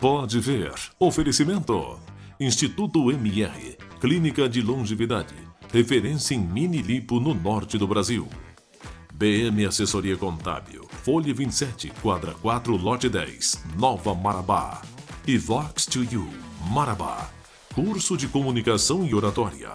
Pode Ver. Oferecimento. Instituto MR. Clínica de Longevidade. Referência em mini lipo no norte do Brasil. BM Assessoria Contábil. Folha 27, quadra 4, lote 10, Nova Marabá. E Vox to You, Marabá. Curso de Comunicação e Oratória.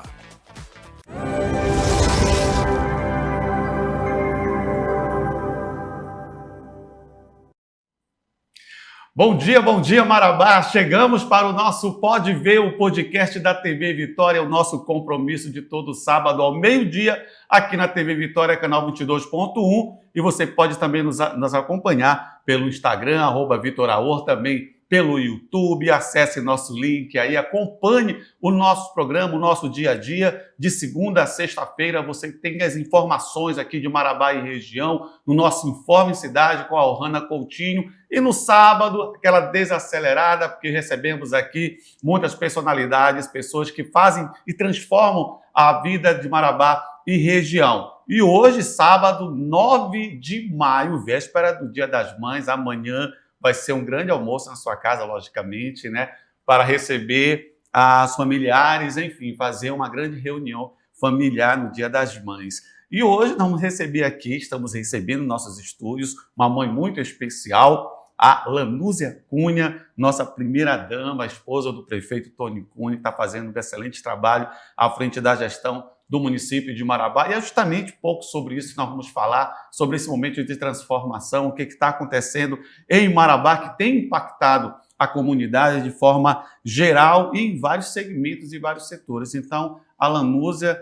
Bom dia, Marabá! Chegamos para o nosso Pode Ver, o podcast da TV Vitória, o nosso compromisso de todo sábado ao meio-dia, aqui na TV Vitória, canal 22.1. E você pode também nos acompanhar pelo Instagram, @VitorAor, também pelo YouTube. Acesse nosso link aí, acompanhe o nosso programa, o nosso dia a dia. De segunda a sexta-feira você tem as informações aqui de Marabá e região, no nosso Informe Cidade com a Ohana Coutinho. E no sábado, aquela desacelerada, porque recebemos aqui muitas personalidades, pessoas que fazem e transformam a vida de Marabá e região. E hoje, sábado, 9 de maio, véspera do Dia das Mães, amanhã vai ser um grande almoço na sua casa, logicamente, né? Para receber as familiares, enfim, fazer uma grande reunião familiar no Dia das Mães. E hoje estamos recebendo em nossos estúdios uma mãe muito especial, a Lanúzia Cunha, nossa primeira-dama, a esposa do prefeito Tony Cunha, que está fazendo um excelente trabalho à frente da gestão do município de Marabá. E é justamente um pouco sobre isso que nós vamos falar, sobre esse momento de transformação, o que está acontecendo em Marabá, que tem impactado a comunidade de forma geral e em vários segmentos e vários setores. Então, a Lanúzia,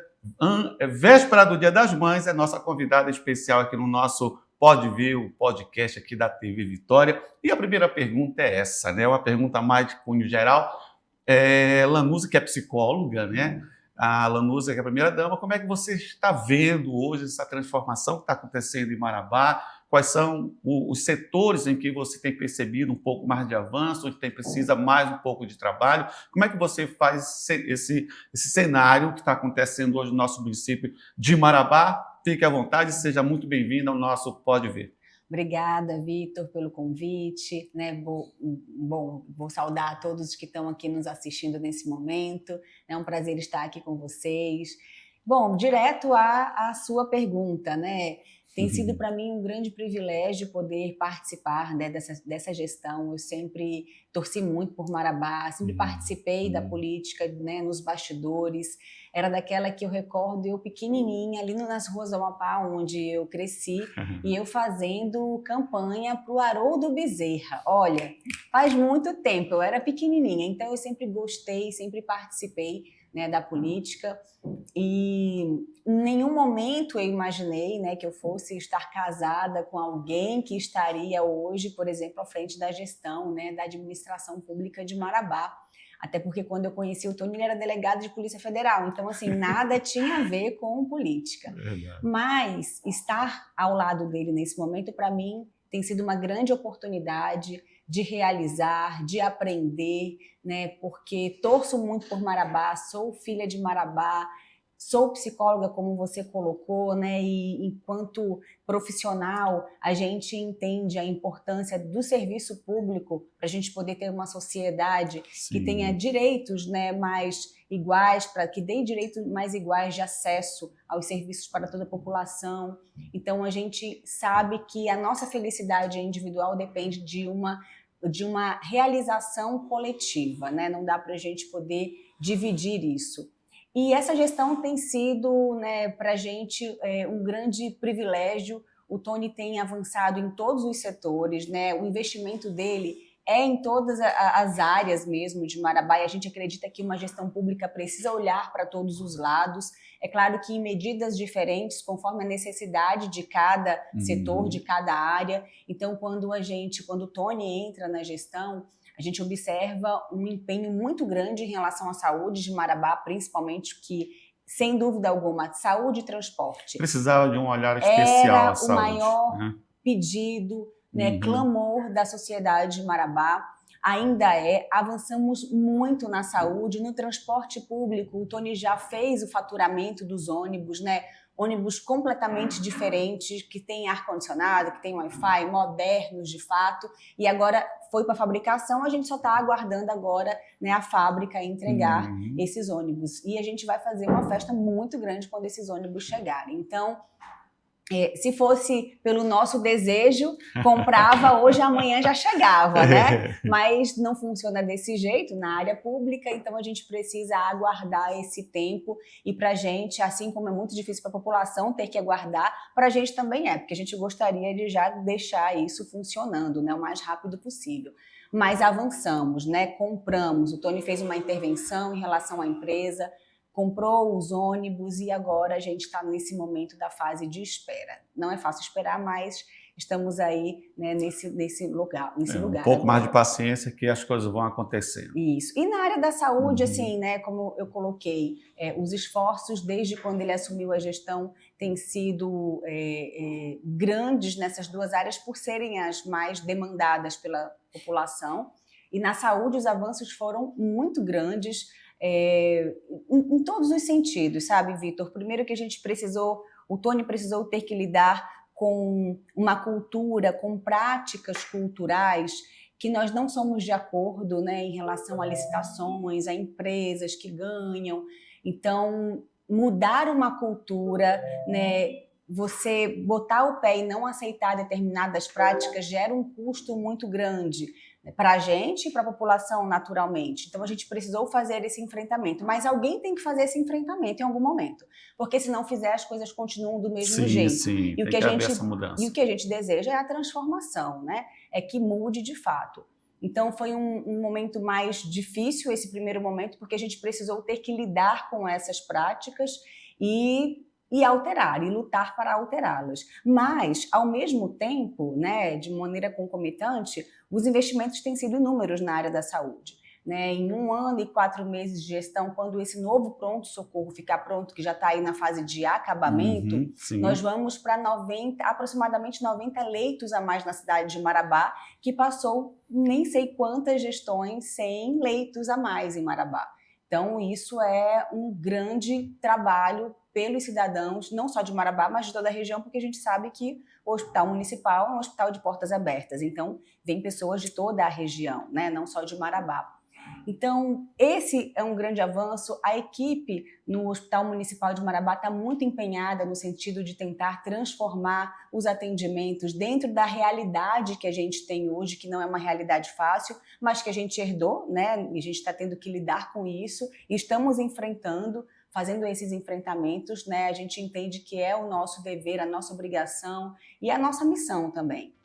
véspera do Dia das Mães, é nossa convidada especial aqui no nosso Pode Ver, o podcast aqui da TV Vitória. E a primeira pergunta é essa, né? Uma pergunta mais de cunho geral. Lanúzia, que é psicóloga, né? A Lanúzia, que é a primeira-dama, como é que você está vendo hoje essa transformação que está acontecendo em Marabá? Quais são os setores em que você tem percebido um pouco mais de avanço, onde precisa mais um pouco de trabalho? Como é que você faz esse cenário que está acontecendo hoje no nosso município de Marabá? Fique à vontade, seja muito bem-vindo ao nosso Pode Ver. Obrigada, Vitor, pelo convite, né? Vou saudar a todos que estão aqui nos assistindo nesse momento. É um prazer estar aqui com vocês. Bom, direto à sua pergunta, né? Tem sido para mim um grande privilégio poder participar, né, dessa gestão. Eu sempre torci muito por Marabá, sempre participei da política, né, nos bastidores. Era daquela que eu recordo, eu pequenininha, ali nas ruas do Amapá, onde eu cresci, e eu fazendo campanha para o Haroldo Bezerra. Olha, faz muito tempo, eu era pequenininha, então eu sempre gostei, sempre participei, né, da política, e em nenhum momento eu imaginei, né, que eu fosse estar casada com alguém que estaria hoje, por exemplo, à frente da gestão, né, da administração pública de Marabá. Até porque quando eu conheci o Tony, ele era delegado de Polícia Federal, então assim, nada tinha a ver com política. Mas estar ao lado dele nesse momento, para mim, tem sido uma grande oportunidade de realizar, de aprender, né? Porque torço muito por Marabá, sou filha de Marabá, sou psicóloga, como você colocou, né? E enquanto profissional, a gente entende a importância do serviço público para a gente poder ter uma sociedade que tenha direitos, né, mais iguais, para que dê direitos mais iguais de acesso aos serviços para toda a população. Então, a gente sabe que a nossa felicidade individual depende de uma realização coletiva, né? Não dá para a gente poder dividir isso. E essa gestão tem sido, né, para a gente um grande privilégio. O Tony tem avançado em todos os setores, né? O investimento dele é em todas as áreas mesmo de Marabá, e a gente acredita que uma gestão pública precisa olhar para todos os lados. É claro que em medidas diferentes, conforme a necessidade de cada setor, de cada área. Então, quando o Tony entra na gestão, a gente observa um empenho muito grande em relação à saúde de Marabá, principalmente, que, sem dúvida alguma, saúde e transporte. Precisava de um olhar especial à saúde. Era o maior pedido, né, clamor da sociedade de Marabá. ainda é. Avançamos muito na saúde, no transporte público. O Tony já fez o faturamento dos ônibus, né? Ônibus completamente diferentes, que tem ar-condicionado, que tem Wi-Fi, modernos de fato, e agora foi para a fabricação, a gente só está aguardando agora, né, a fábrica entregar esses ônibus. E a gente vai fazer uma festa muito grande quando esses ônibus chegarem. Então, se fosse pelo nosso desejo, comprava hoje, amanhã já chegava, né? Mas não funciona desse jeito na área pública, então a gente precisa aguardar esse tempo e para a gente, assim como é muito difícil para a população ter que aguardar, para a gente também é, porque a gente gostaria de já deixar isso funcionando, né, o mais rápido possível. Mas avançamos, né? Compramos, o Tony fez uma intervenção em relação à empresa, comprou os ônibus e agora a gente está nesse momento da fase de espera. Não é fácil esperar, mas estamos aí, né, nesse lugar. Um pouco mais de paciência que as coisas vão acontecendo. Isso. E na área da saúde, assim, né, como eu coloquei, os esforços desde quando ele assumiu a gestão têm sido grandes nessas duas áreas por serem as mais demandadas pela população. E na saúde os avanços foram muito grandes, em todos os sentidos, sabe, Vitor? Primeiro que o Tony precisou ter que lidar com uma cultura, com práticas culturais que nós não somos de acordo, né, em relação a licitações, a empresas que ganham. Então, mudar uma cultura, né, você botar o pé e não aceitar determinadas práticas gera um custo muito grande para a gente e para a população, naturalmente. Então, a gente precisou fazer esse enfrentamento. Mas alguém tem que fazer esse enfrentamento em algum momento. Porque, se não fizer, as coisas continuam do mesmo jeito. Sim, tem que haver essa mudança. E o que a gente deseja é a transformação, né? É que mude de fato. Então, foi um momento mais difícil, esse primeiro momento, porque a gente precisou ter que lidar com essas práticas e alterar, e lutar para alterá-las. Mas, ao mesmo tempo, né, de maneira concomitante, os investimentos têm sido inúmeros na área da saúde. Né? Em 1 ano e 4 meses de gestão, quando esse novo pronto-socorro ficar pronto, que já está aí na fase de acabamento, nós vamos para aproximadamente 90 leitos a mais na cidade de Marabá, que passou nem sei quantas gestões sem leitos a mais em Marabá. Então, isso é um grande trabalho pelos cidadãos, não só de Marabá, mas de toda a região, porque a gente sabe que o Hospital Municipal é um hospital de portas abertas, então vem pessoas de toda a região, né? Não só de Marabá. Então, esse é um grande avanço. A equipe no Hospital Municipal de Marabá está muito empenhada no sentido de tentar transformar os atendimentos dentro da realidade que a gente tem hoje, que não é uma realidade fácil, mas que a gente herdou, né? E a gente está tendo que lidar com isso e estamos enfrentando, fazendo esses enfrentamentos, né? A gente entende que é o nosso dever, a nossa obrigação e a nossa missão também.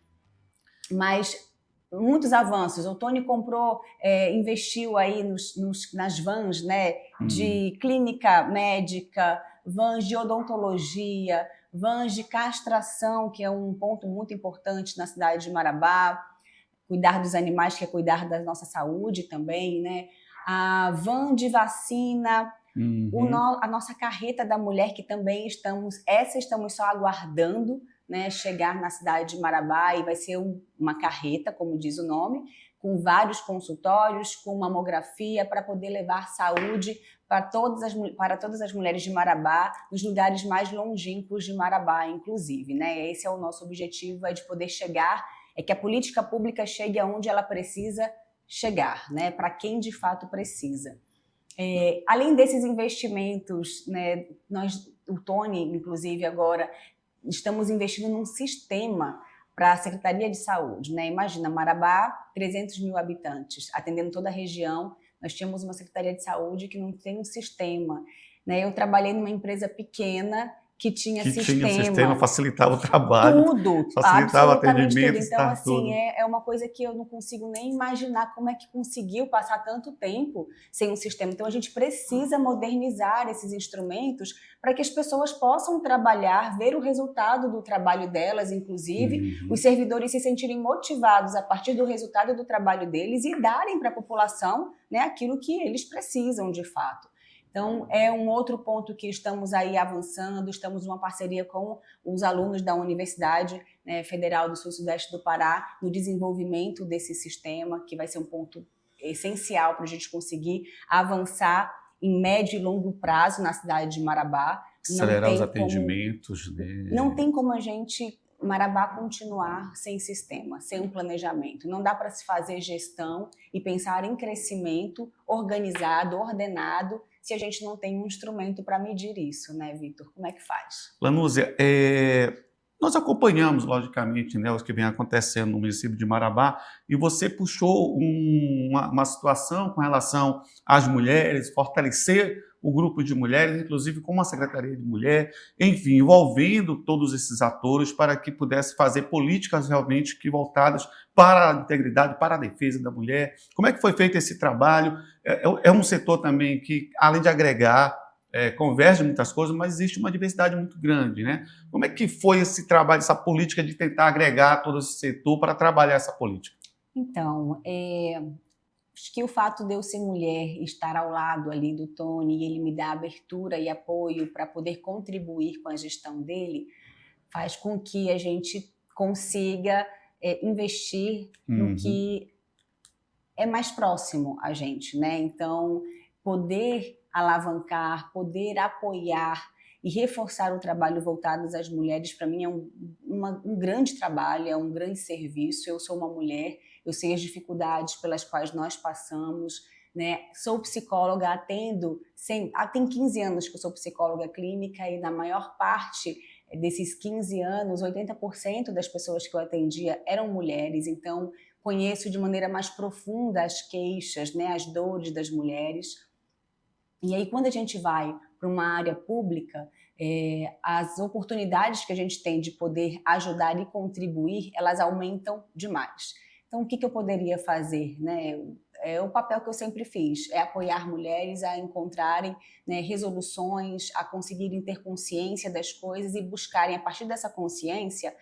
Mas muitos avanços. O Tony investiu aí nas vans, né, de clínica médica, vans de odontologia, vans de castração, que é um ponto muito importante na cidade de Marabá, cuidar dos animais, que é cuidar da nossa saúde também, né? A van de vacina, a nossa carreta da mulher, que também estamos só aguardando, né, chegar na cidade de Marabá, e vai ser uma carreta, como diz o nome, com vários consultórios, com mamografia, para poder levar saúde para todas as mulheres de Marabá, nos lugares mais longínquos de Marabá, inclusive. Né? Esse é o nosso objetivo, é de poder chegar, é que a política pública chegue aonde ela precisa chegar, né, para quem de fato precisa. Além desses investimentos, né, o Tony, inclusive, agora estamos investindo num sistema para a Secretaria de Saúde, né? Imagina, Marabá, 300 mil habitantes, atendendo toda a região. Nós tínhamos uma Secretaria de Saúde que não tem um sistema, né? Eu trabalhei numa empresa pequena que tinha sistema, facilitava o trabalho, tudo, facilitava o atendimento. Tudo. Então, assim, é uma coisa que eu não consigo nem imaginar como é que conseguiu passar tanto tempo sem um sistema. Então, a gente precisa modernizar esses instrumentos para que as pessoas possam trabalhar, ver o resultado do trabalho delas, inclusive, os servidores se sentirem motivados a partir do resultado do trabalho deles e darem para a população, né, aquilo que eles precisam de fato. Então, é um outro ponto que estamos aí avançando, estamos numa parceria com os alunos da Universidade, né, Federal do Sul-Sudeste do Pará, no desenvolvimento desse sistema, que vai ser um ponto essencial para a gente conseguir avançar em médio e longo prazo na cidade de Marabá. Acelerar os atendimentos. Não tem como a gente, Marabá, continuar sem sistema, sem um planejamento. Não dá para se fazer gestão e pensar em crescimento organizado, ordenado, se a gente não tem um instrumento para medir isso, né, Vitor? Como é que faz? Lanúzia, nós acompanhamos, logicamente, né, o que vem acontecendo no município de Marabá, e você puxou uma situação com relação às mulheres, fortalecer o grupo de mulheres, inclusive com uma secretaria de mulher, enfim, envolvendo todos esses atores para que pudesse fazer políticas realmente que voltadas para a integridade, para a defesa da mulher. Como é que foi feito esse trabalho? É um setor também que, além de agregar, converge muitas coisas, mas existe uma diversidade muito grande, né? Como é que foi esse trabalho, essa política de tentar agregar todo esse setor para trabalhar essa política? Então, acho que o fato de eu ser mulher, estar ao lado ali do Tony e ele me dar abertura e apoio para poder contribuir com a gestão dele, faz com que a gente consiga investir no que é mais próximo a gente, né? Então, poder alavancar, poder apoiar e reforçar o trabalho voltado às mulheres, para mim é um grande trabalho, é um grande serviço. Eu sou uma mulher, eu sei as dificuldades pelas quais nós passamos, né? Sou psicóloga, tem 15 anos que eu sou psicóloga clínica e na maior parte desses 15 anos, 80% das pessoas que eu atendia eram mulheres, então conheço de maneira mais profunda as queixas, né, as dores das mulheres. E aí, quando a gente vai para uma área pública, as oportunidades que a gente tem de poder ajudar e contribuir, elas aumentam demais. Então, o que eu poderia fazer, né? É o papel que eu sempre fiz, é apoiar mulheres a encontrarem, né, resoluções, a conseguirem ter consciência das coisas e buscarem, a partir dessa consciência,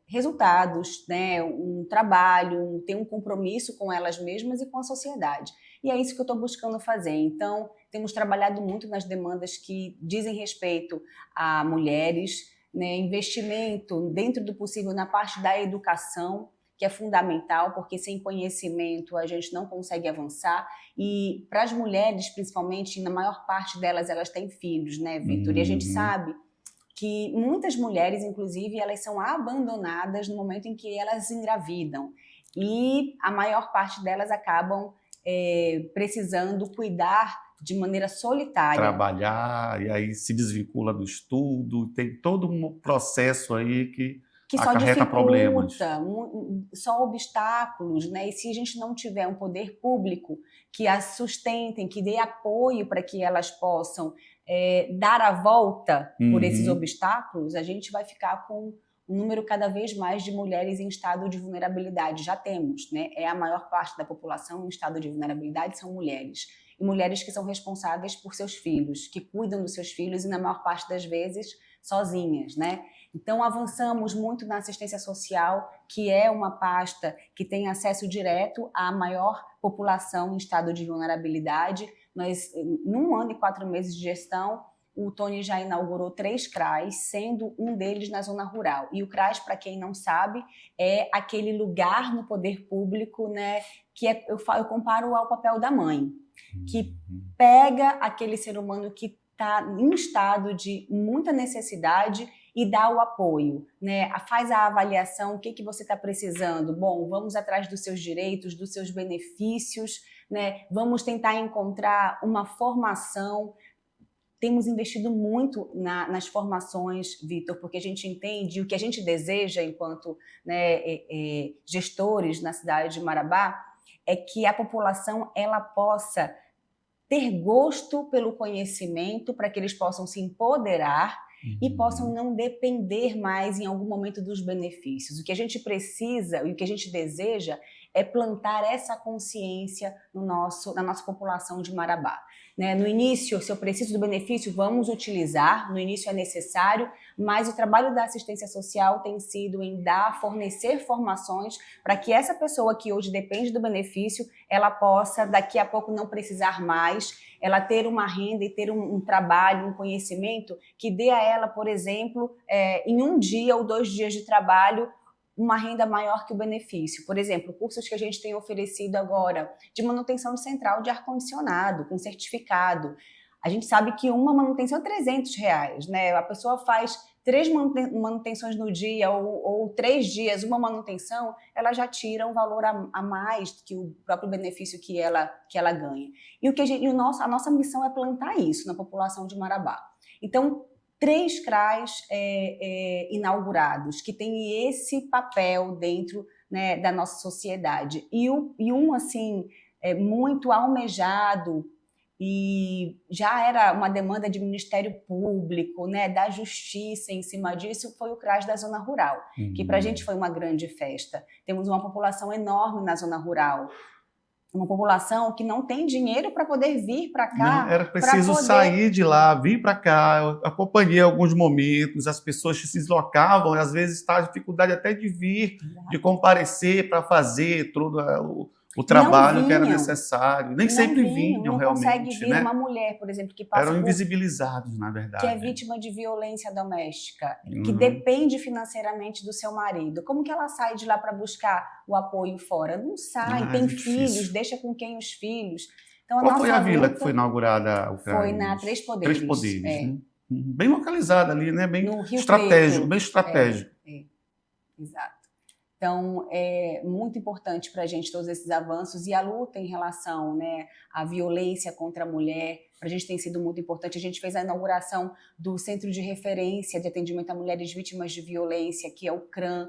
resultados, né, um trabalho, ter um compromisso com elas mesmas e com a sociedade. E é isso que eu estou buscando fazer. Então, temos trabalhado muito nas demandas que dizem respeito a mulheres, né, investimento dentro do possível na parte da educação, que é fundamental, porque sem conhecimento a gente não consegue avançar. E para as mulheres, principalmente, na maior parte delas, elas têm filhos, né, Vitor? E a gente sabe que muitas mulheres, inclusive, elas são abandonadas no momento em que elas engravidam. E a maior parte delas acabam precisando cuidar de maneira solitária. Trabalhar, e aí se desvincula do estudo, tem todo um processo aí que só acarreta problemas. Só obstáculos, né? E se a gente não tiver um poder público que as sustentem, que dê apoio para que elas possam dar a volta por esses obstáculos, a gente vai ficar com um número cada vez mais de mulheres em estado de vulnerabilidade. Já temos, né? A maior parte da população em estado de vulnerabilidade são mulheres. E mulheres que são responsáveis por seus filhos, que cuidam dos seus filhos e, na maior parte das vezes, sozinhas, né? Então, avançamos muito na assistência social, que é uma pasta que tem acesso direto à maior população em estado de vulnerabilidade. Nós, num ano e 4 meses de gestão, o Tony já inaugurou 3 CRAs, sendo um deles na zona rural. E o CRAs, para quem não sabe, é aquele lugar no poder público, né, que eu comparo ao papel da mãe, que pega aquele ser humano que está em estado de muita necessidade e dá o apoio, né? Faz a avaliação, o que você está precisando. Bom, vamos atrás dos seus direitos, dos seus benefícios, né? Vamos tentar encontrar uma formação. Temos investido muito nas formações, Vitor, porque a gente entende o que a gente deseja enquanto, né, gestores na cidade de Marabá é que a população ela possa ter gosto pelo conhecimento para que eles possam se empoderar e possam não depender mais em algum momento dos benefícios. O que a gente precisa e o que a gente deseja é plantar essa consciência na nossa população de Marabá. Né? No início, se eu preciso do benefício, vamos utilizar, no início é necessário, mas o trabalho da assistência social tem sido em fornecer formações para que essa pessoa que hoje depende do benefício, ela possa daqui a pouco não precisar mais, ela ter uma renda e ter um trabalho, um conhecimento que dê a ela, por exemplo, em 1 dia ou 2 dias de trabalho, uma renda maior que o benefício. Por exemplo, cursos que a gente tem oferecido agora de manutenção de central de ar-condicionado, com certificado. A gente sabe que uma manutenção é R$300, né? A pessoa faz 3 manutenções no dia ou 3 dias, uma manutenção, ela já tira um valor a mais que o próprio benefício que ela ganha. E a nossa missão é plantar isso na população de Marabá. Então, 3 CRAs inaugurados, que têm esse papel dentro, né, da nossa sociedade. E um, assim, muito almejado, e já era uma demanda de Ministério Público, né, da Justiça em cima disso, foi o CRAS da Zona Rural, que para a gente foi uma grande festa. Temos uma população enorme na Zona Rural, uma população que não tem dinheiro para poder vir para cá. Não, era preciso sair de lá, vir para cá. Eu acompanhei alguns momentos, as pessoas se deslocavam, e às vezes está a dificuldade até de vir, de comparecer para fazer todo o trabalho que era necessário. Nem sempre vinham, não realmente. Consegue vir, né? Uma mulher, por exemplo, que passa Eram invisibilizados, na verdade. Que é vítima de violência doméstica, que depende financeiramente do seu marido. Como que ela sai de lá para buscar o apoio fora? Não sai, tem filhos, deixa com quem os filhos. Então, Qual foi a vila que foi inaugurada? Foi na Três Poderes. Três Poderes, né? Bem localizada ali, né? Bem estratégico, bem estratégico. Exato. Então, é muito importante para a gente todos esses avanços, e a luta em relação, né, à violência contra a mulher, para a gente tem sido muito importante. A gente fez a inauguração do Centro de Referência de Atendimento a Mulheres Vítimas de Violência, que é o CRAM,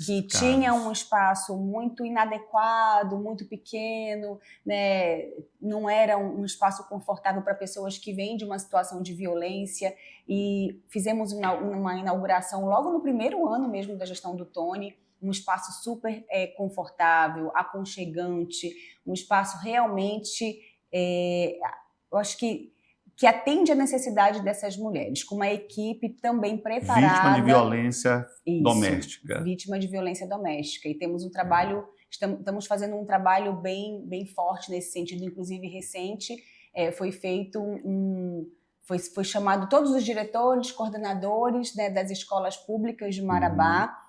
que tinha um espaço muito inadequado, muito pequeno, né? Não era um espaço confortável para pessoas que vêm de uma situação de violência, e fizemos uma inauguração logo no primeiro ano mesmo da gestão do Tony, um espaço super confortável, aconchegante, um espaço realmente, eu acho que atende a necessidade dessas mulheres, com uma equipe também preparada. Vítima de violência doméstica. Vítima de violência doméstica. E temos um trabalho, estamos fazendo um trabalho bem forte nesse sentido, inclusive recente, foi feito foi chamado todos os diretores, coordenadores, né, das escolas públicas de Marabá,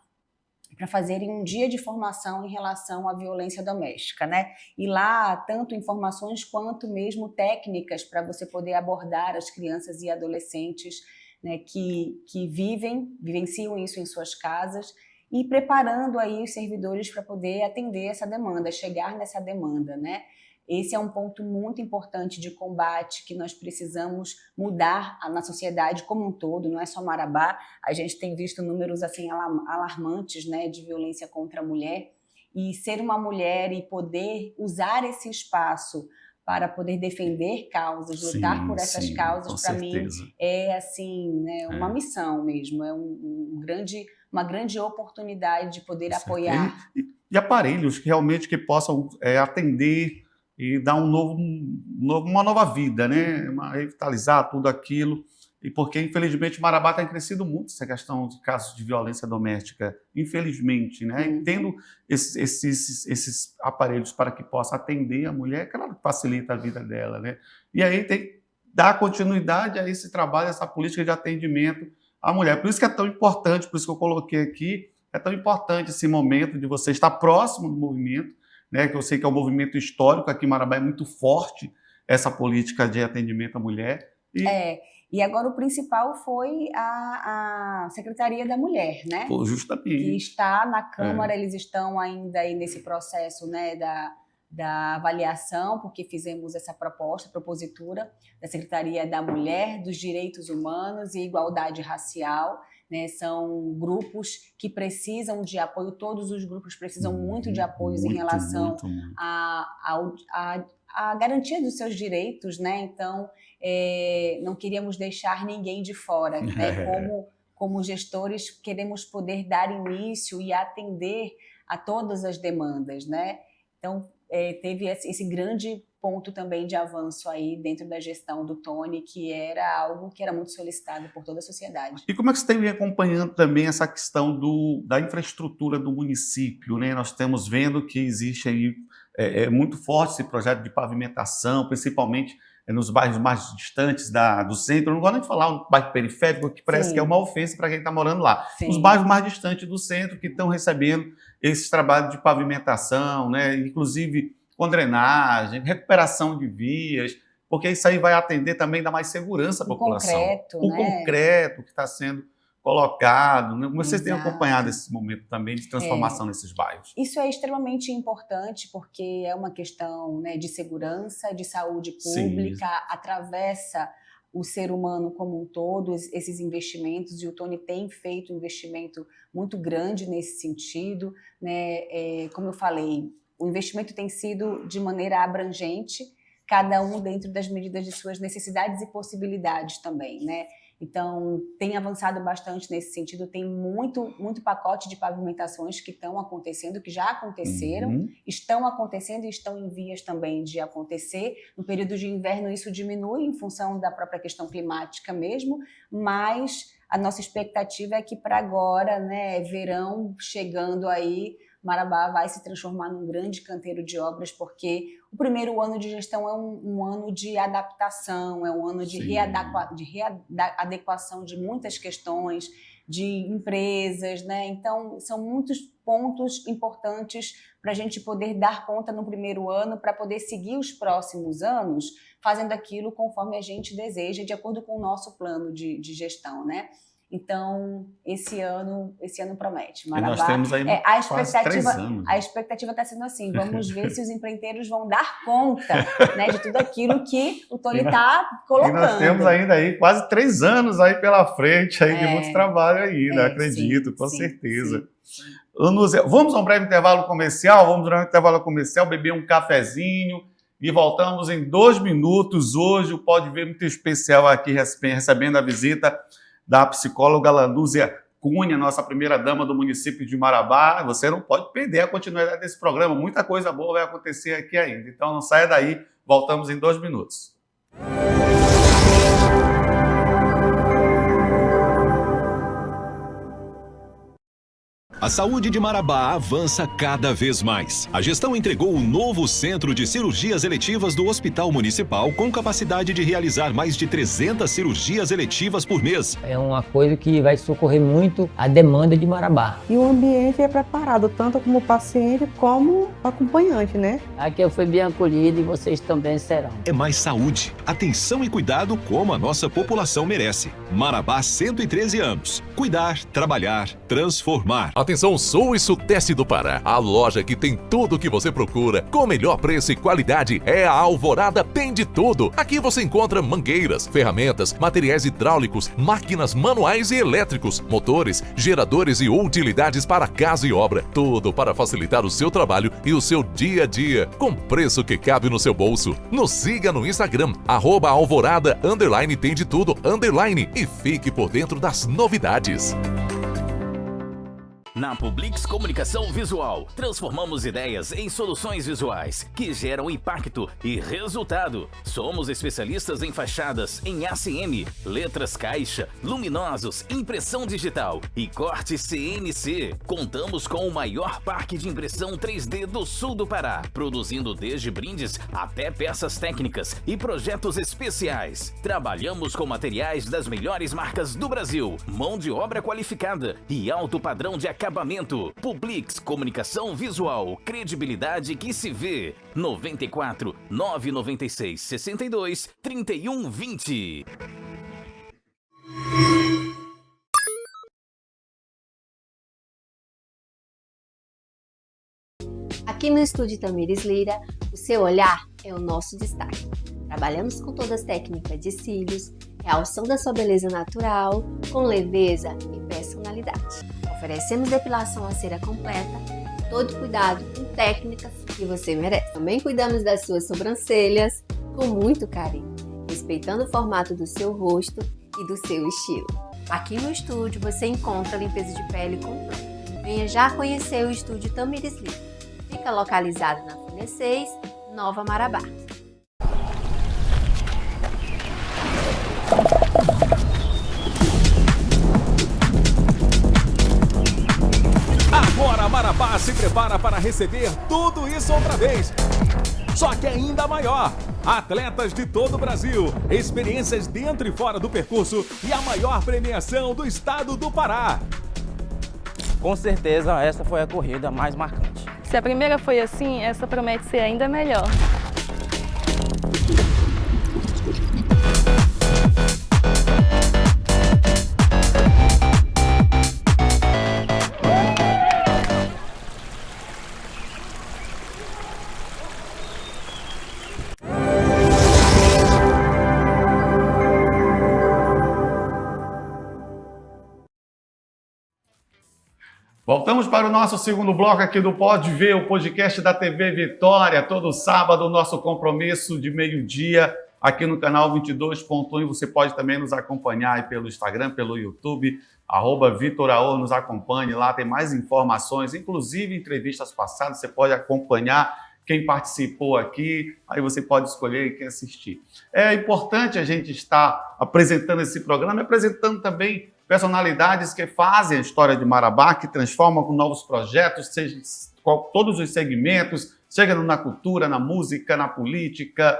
para fazerem um dia de formação em relação à violência doméstica, né? E lá, tanto informações quanto mesmo técnicas para você poder abordar as crianças e adolescentes, né, que vivenciam isso em suas casas, e preparando aí os servidores para poder atender essa demanda, chegar nessa demanda, né? Esse é um ponto muito importante de combate que nós precisamos mudar na sociedade como um todo, não é só Marabá. A gente tem visto números assim alarmantes, né, de violência contra a mulher, e ser uma mulher e poder usar esse espaço para poder defender causas, lutar por essas causas, para mim é assim, né, uma missão mesmo, é uma grande oportunidade de poder apoiar. E aparelhos que realmente possam atender e dar uma nova vida, né? Revitalizar tudo aquilo. E porque, infelizmente, Marabá tem crescido muito essa questão de casos de violência doméstica, infelizmente, né? E tendo esses aparelhos para que possa atender a mulher, claro que facilita a vida dela, né? E aí tem que dar continuidade a esse trabalho, essa política de atendimento à mulher. Por isso que é tão importante, por isso que eu coloquei aqui, é tão importante esse momento de você estar próximo do movimento, né, que eu sei que é um movimento histórico, aqui em Marabá é muito forte essa política de atendimento à mulher. E agora o principal foi a Secretaria da Mulher, né? Pô, justamente. Que está na Câmara, eles estão ainda aí nesse processo, né, da avaliação, porque fizemos essa propositura da Secretaria da Mulher, dos Direitos Humanos e Igualdade Racial, né? São grupos que precisam de apoio, todos os grupos precisam muito de apoio em relação à garantia dos seus direitos, né? Então, não queríamos deixar ninguém de fora, né? Como gestores, queremos poder dar início e atender a todas as demandas, né? Então, teve esse grande ponto também de avanço aí dentro da gestão do Tony, que era algo que era muito solicitado por toda a sociedade. E como é que você tem acompanhando também essa questão da infraestrutura do município, né? Nós estamos vendo que existe aí muito forte esse projeto de pavimentação, principalmente nos bairros mais distantes do centro. Eu não gosto nem de falar um bairro periférico, que parece que é uma ofensa para quem está morando lá. Sim. Os bairros mais distantes do centro que estão recebendo esses trabalhos de pavimentação, né? Inclusive com drenagem, recuperação de vias, porque isso aí vai atender também, dar mais segurança à população. O concreto que está sendo colocado, né? Como vocês têm acompanhado esse momento também de transformação nesses bairros? Isso é extremamente importante, porque é uma questão, né, de segurança, de saúde pública, atravessa o ser humano como um todo, esses investimentos, e o Tony tem feito um investimento muito grande nesse sentido, né? Como eu falei, o investimento tem sido de maneira abrangente, cada um dentro das medidas de suas necessidades e possibilidades também, né? Então, tem avançado bastante nesse sentido, tem muito pacote de pavimentações que estão acontecendo, que já aconteceram, estão acontecendo e estão em vias também de acontecer. No período de inverno isso diminui em função da própria questão climática mesmo, mas a nossa expectativa é que para agora, né, verão chegando aí, Marabá vai se transformar num grande canteiro de obras, porque o primeiro ano de gestão é um ano de adaptação, é um ano de readequação de muitas questões, de empresas, né? Então, são muitos pontos importantes para a gente poder dar conta no primeiro ano, para poder seguir os próximos anos, fazendo aquilo conforme a gente deseja, de acordo com o nosso plano de gestão, né? Então, esse ano promete. Marabá, e nós temos aí quase 3 anos. A expectativa está sendo assim, vamos ver se os empreiteiros vão dar conta, né, de tudo aquilo que o Tony está colocando. E nós temos ainda aí quase 3 anos aí pela frente aí de muito trabalho aí, né? Acredito, com certeza. Sim. Vamos a um breve intervalo comercial, beber um cafezinho e voltamos em 2 minutos. Hoje o Pode Ver muito especial aqui, recebendo a visita da psicóloga Lanúzia Cunha, nossa primeira dama do município de Marabá. Você não pode perder a continuidade desse programa, muita coisa boa vai acontecer aqui ainda. Então não saia daí, voltamos em 2 minutos. A saúde de Marabá avança cada vez mais. A gestão entregou o novo Centro de Cirurgias Eletivas do Hospital Municipal, com capacidade de realizar mais de 300 cirurgias eletivas por mês. É uma coisa que vai socorrer muito a demanda de Marabá. E o ambiente é preparado tanto como paciente como acompanhante, né? Aqui eu fui bem acolhido e vocês também serão. É mais saúde, atenção e cuidado como a nossa população merece. Marabá, 113 anos. Cuidar, trabalhar, transformar. Atenção sul e sudeste do Pará. A loja que tem tudo o que você procura, com o melhor preço e qualidade, é a Alvorada Tem de Tudo. Aqui você encontra mangueiras, ferramentas, materiais hidráulicos, máquinas manuais e elétricos, motores, geradores e utilidades para casa e obra. Tudo para facilitar o seu trabalho e o seu dia a dia, com preço que cabe no seu bolso. Nos siga no Instagram, @alvorada_tem de tudo_ e fique por dentro das novidades. Na Publix Comunicação Visual, transformamos ideias em soluções visuais que geram impacto e resultado. Somos especialistas em fachadas em ACM, letras caixa, luminosos, impressão digital e corte CNC. Contamos com o maior parque de impressão 3D do sul do Pará, produzindo desde brindes até peças técnicas e projetos especiais. Trabalhamos com materiais das melhores marcas do Brasil, mão de obra qualificada e alto padrão de acabamento. Publix Comunicação Visual, credibilidade que se vê. 94 996 62 31 20. Aqui no Estúdio Tamires Lira, o seu olhar é o nosso destaque. Trabalhamos com todas as técnicas de cílios, realçam da sua beleza natural, com leveza e personalidade. Oferecemos depilação a cera completa, todo cuidado com técnicas que você merece. Também cuidamos das suas sobrancelhas com muito carinho, respeitando o formato do seu rosto e do seu estilo. Aqui no estúdio você encontra limpeza de pele completa, Venha já conhecer o estúdio Tamires Lira. Fica localizado na Folha 6, Nova Marabá. Agora Marabá se prepara para receber tudo isso outra vez. Só que ainda maior. Atletas de todo o Brasil, experiências dentro e fora do percurso e a maior premiação do estado do Pará. Com certeza, essa foi a corrida mais marcante. Se a primeira foi assim, essa promete ser ainda melhor. Voltamos para o nosso segundo bloco aqui do Pode Ver, o podcast da TV Vitória. Todo sábado, o nosso compromisso de meio-dia aqui no canal 22.1. E você pode também nos acompanhar aí pelo Instagram, pelo YouTube, @VitorAor, nos acompanhe lá, tem mais informações, inclusive entrevistas passadas, você pode acompanhar quem participou aqui, aí você pode escolher quem assistir. É importante a gente estar apresentando esse programa, apresentando também personalidades que fazem a história de Marabá, que transformam com novos projetos, seja todos os segmentos, seja na cultura, na música, na política,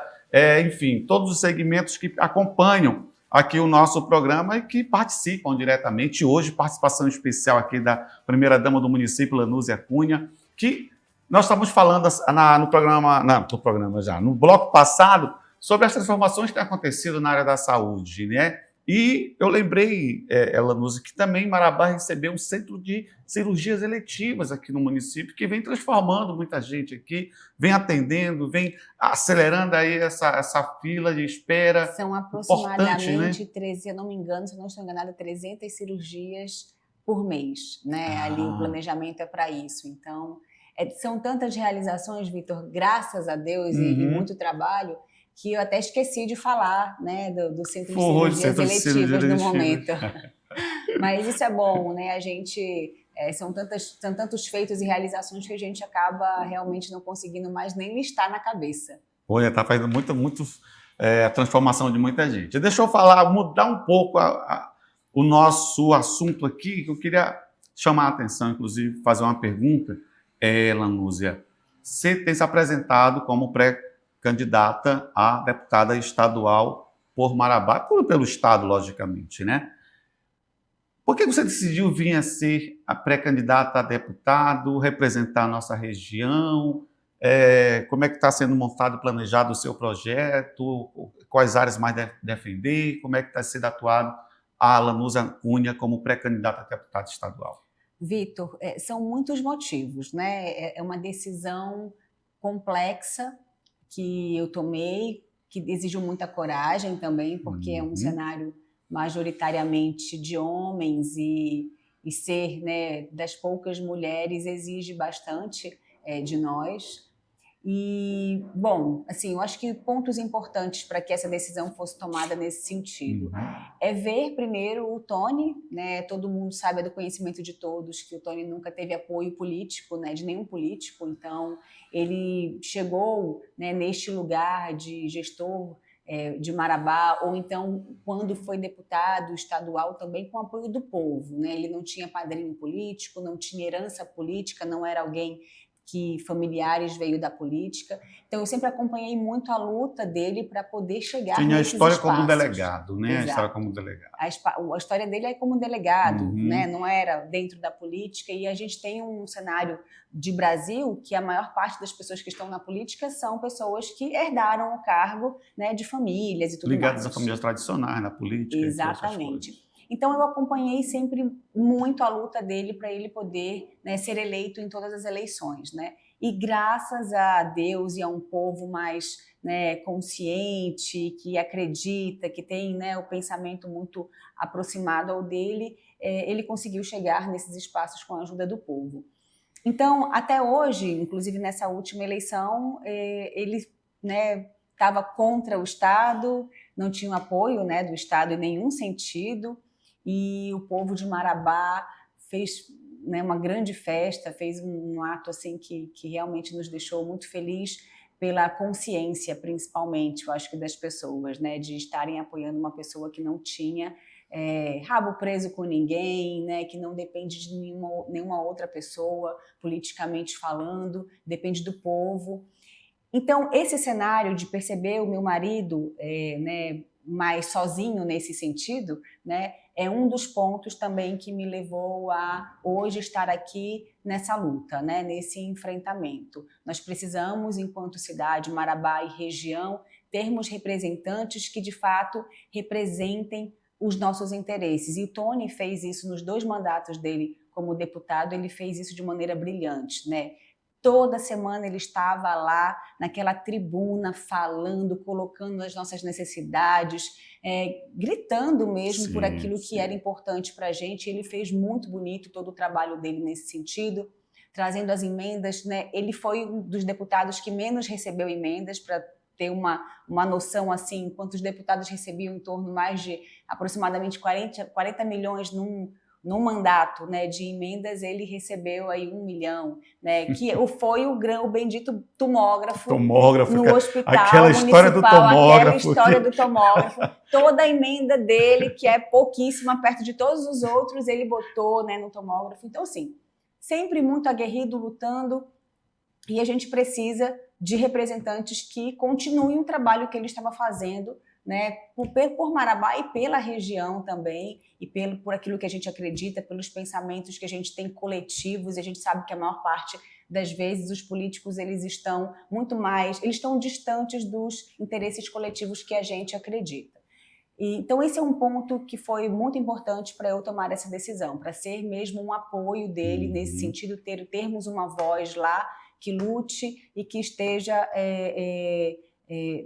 enfim, todos os segmentos que acompanham aqui o nosso programa e que participam diretamente. Hoje, participação especial aqui da primeira-dama do município, Lanúzia Cunha, que nós estamos falando no bloco passado, sobre as transformações que têm acontecido na área da saúde, né? E eu lembrei, Lanúzia, que também Marabá recebeu um centro de cirurgias eletivas aqui no município, que vem transformando muita gente aqui, vem atendendo, vem acelerando aí essa fila de espera. São aproximadamente, né? Se eu não me engano, se eu não estou enganada, 300 cirurgias por mês, né? Ali o planejamento é para isso. Então, são tantas realizações, Vitor, graças a Deus e muito trabalho, que eu até esqueci de falar, né, do Centro de Cirurgias Eletivas no momento. Mas isso é bom, né? A gente são tantos feitos e realizações que a gente acaba realmente não conseguindo mais nem listar na cabeça. Olha, está fazendo muito a transformação de muita gente. Deixa eu falar, mudar um pouco o nosso assunto aqui, que eu queria chamar a atenção, inclusive, fazer uma pergunta, Lanúzia. Você tem se apresentado como pré-candidata a deputada estadual por Marabá, pelo Estado, logicamente, né? Por que você decidiu vir a ser a pré-candidata a deputado, representar a nossa região? Como é que está sendo montado, planejado o seu projeto? Quais áreas mais deve defender? Como é que está sendo atuado a Lanúzia Cunha como pré-candidata a deputada estadual? Vitor, são muitos motivos, né? É uma decisão complexa que eu tomei, que exigiu muita coragem também, porque é um cenário majoritariamente de homens e ser, né, das poucas mulheres exige bastante de nós. E, bom, assim, eu acho que pontos importantes para que essa decisão fosse tomada nesse sentido é ver primeiro o Tony, né? Todo mundo sabe, é do conhecimento de todos, que o Tony nunca teve apoio político, né, de nenhum político, então ele chegou, né, neste lugar de gestor de Marabá, ou então quando foi deputado estadual também com apoio do povo, né? Ele não tinha padrinho político, não tinha herança política, não era alguém que familiares veio da política. Então, eu sempre acompanhei muito a luta dele para poder chegar nesses espaços. Tinha a história como delegado, né? Exato. A história como delegado. A história dele é como delegado, né? Não era dentro da política. E a gente tem um cenário de Brasil que a maior parte das pessoas que estão na política são pessoas que herdaram o cargo, né, de famílias e tudo mais. Ligadas a famílias tradicionais na política. Exatamente. Então, eu acompanhei sempre muito a luta dele para ele poder, né, ser eleito em todas as eleições, né? E graças a Deus e a um povo mais, né, consciente, que acredita, que tem, né, o pensamento muito aproximado ao dele, ele conseguiu chegar nesses espaços com a ajuda do povo. Então, até hoje, inclusive nessa última eleição, ele, né, estava contra o Estado, não tinha o apoio, né, do Estado em nenhum sentido, e o povo de Marabá fez né, uma grande festa, fez um ato assim que realmente nos deixou muito feliz pela consciência, principalmente, eu acho que das pessoas, né, de estarem apoiando uma pessoa que não tinha rabo preso com ninguém, né, que não depende de nenhuma outra pessoa, politicamente falando, depende do povo. Então, esse cenário de perceber o meu marido né, mais sozinho nesse sentido, né, é um dos pontos também que me levou a hoje estar aqui nessa luta, né, nesse enfrentamento. Nós precisamos, enquanto cidade, Marabá e região, termos representantes que, de fato, representem os nossos interesses. E o Tony fez isso nos 2 mandatos dele como deputado, ele fez isso de maneira brilhante, né? Toda semana ele estava lá naquela tribuna falando, colocando as nossas necessidades, gritando mesmo por aquilo que era importante para a gente. Ele fez muito bonito todo o trabalho dele nesse sentido, trazendo as emendas, né? Ele foi um dos deputados que menos recebeu emendas, para ter uma noção, assim, quantos deputados recebiam em torno mais de aproximadamente 40 milhões num mandato, né, de emendas, ele recebeu aí 1 milhão, né, que foi o bendito tomógrafo no hospital aquela história municipal, aquela história do tomógrafo, toda a emenda dele, que é pouquíssima, perto de todos os outros, ele botou, né, no tomógrafo. Então, assim, sempre muito aguerrido, lutando, e a gente precisa de representantes que continuem o trabalho que ele estava fazendo, né, por Marabá e pela região também, e por aquilo que a gente acredita, pelos pensamentos que a gente tem coletivos, e a gente sabe que a maior parte das vezes os políticos eles estão distantes dos interesses coletivos que a gente acredita. Então esse é um ponto que foi muito importante para eu tomar essa decisão, para ser mesmo um apoio dele nesse sentido, termos uma voz lá que lute e que esteja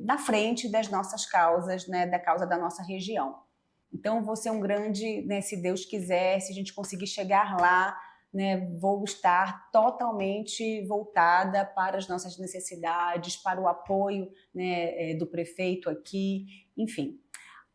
na frente das nossas causas, né, da causa da nossa região. Então, vou ser um grande, né, se Deus quiser, se a gente conseguir chegar lá, né, vou estar totalmente voltada para as nossas necessidades, para o apoio, né, do prefeito aqui, enfim.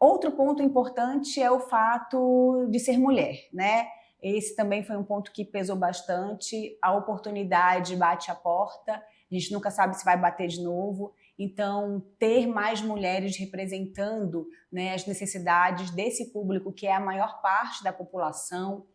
Outro ponto importante é o fato de ser mulher, né? Esse também foi um ponto que pesou bastante. A oportunidade bate a porta, a gente nunca sabe se vai bater de novo. Então, ter mais mulheres representando, né, as necessidades desse público, que é a maior parte da população,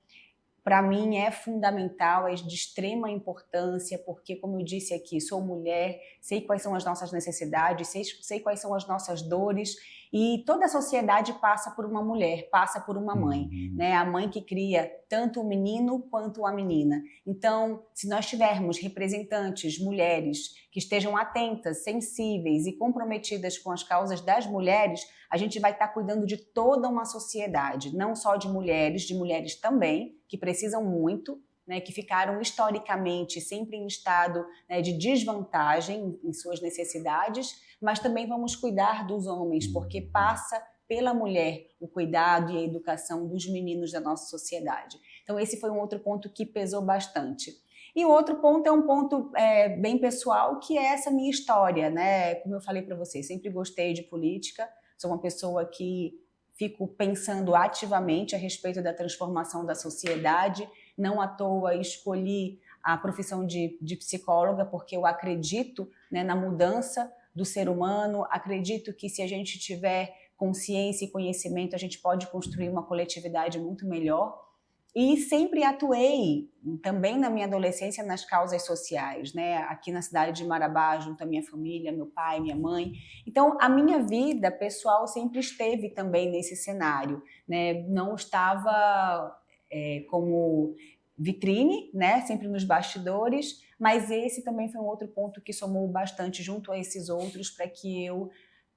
para mim é fundamental, é de extrema importância, porque, como eu disse aqui, sou mulher, sei quais são as nossas necessidades, sei quais são as nossas dores, e toda a sociedade passa por uma mulher, passa por uma mãe, né? A mãe que cria tanto o menino quanto a menina. Então, se nós tivermos representantes, mulheres, que estejam atentas, sensíveis e comprometidas com as causas das mulheres, a gente vai estar cuidando de toda uma sociedade, não só de mulheres também, que precisam muito, né, que ficaram historicamente sempre em estado, né, de desvantagem em suas necessidades, mas também vamos cuidar dos homens, porque passa pela mulher o cuidado e a educação dos meninos da nossa sociedade. Então esse foi um outro ponto que pesou bastante. E o outro ponto é um ponto bem pessoal, que é essa minha história, né? Como eu falei para vocês, sempre gostei de política, sou uma pessoa que fico pensando ativamente a respeito da transformação da sociedade. Não à toa escolhi a profissão de psicóloga, porque eu acredito, né, na mudança do ser humano, acredito que se a gente tiver consciência e conhecimento, a gente pode construir uma coletividade muito melhor. E sempre atuei, também na minha adolescência, nas causas sociais, né? Aqui na cidade de Marabá, junto à minha família, meu pai, minha mãe. Então, a minha vida pessoal sempre esteve também nesse cenário, né? Não estava como vitrine, né? Sempre nos bastidores, mas esse também foi um outro ponto que somou bastante junto a esses outros para que eu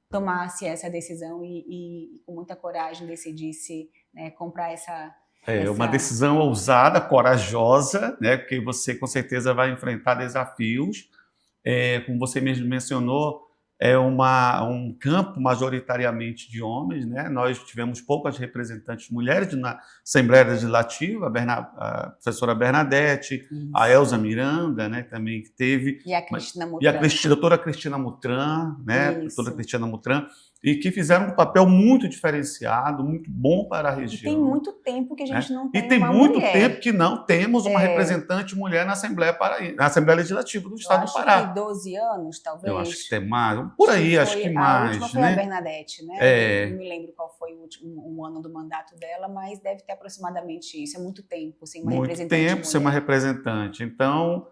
tomasse essa decisão e com muita coragem decidisse, né, comprar essa... uma decisão ousada, corajosa, né? Porque você com certeza vai enfrentar desafios. Como você mesmo mencionou, é um campo majoritariamente de homens, né? Nós tivemos poucas representantes mulheres na Assembleia Legislativa, a professora Bernadette, a Elza Miranda, né? Também que teve. E a Cristina Mutran. E a doutora Cristina Mutran, né? Doutora Cristina Mutran. e que fizeram um papel muito diferenciado, muito bom para a região. E tem muito tempo que a gente não tem E tem uma muito mulher. tempo que não temos uma representante mulher na Assembleia Legislativa do Estado do Pará. Acho que 12 anos, talvez. Eu acho que tem mais, por aí, acho que mais. A última foi a Bernadette, né? Não me lembro qual foi o ano do mandato dela, mas deve ter aproximadamente isso. É muito tempo sem uma representante mulher. Muito tempo sem uma representante. Então,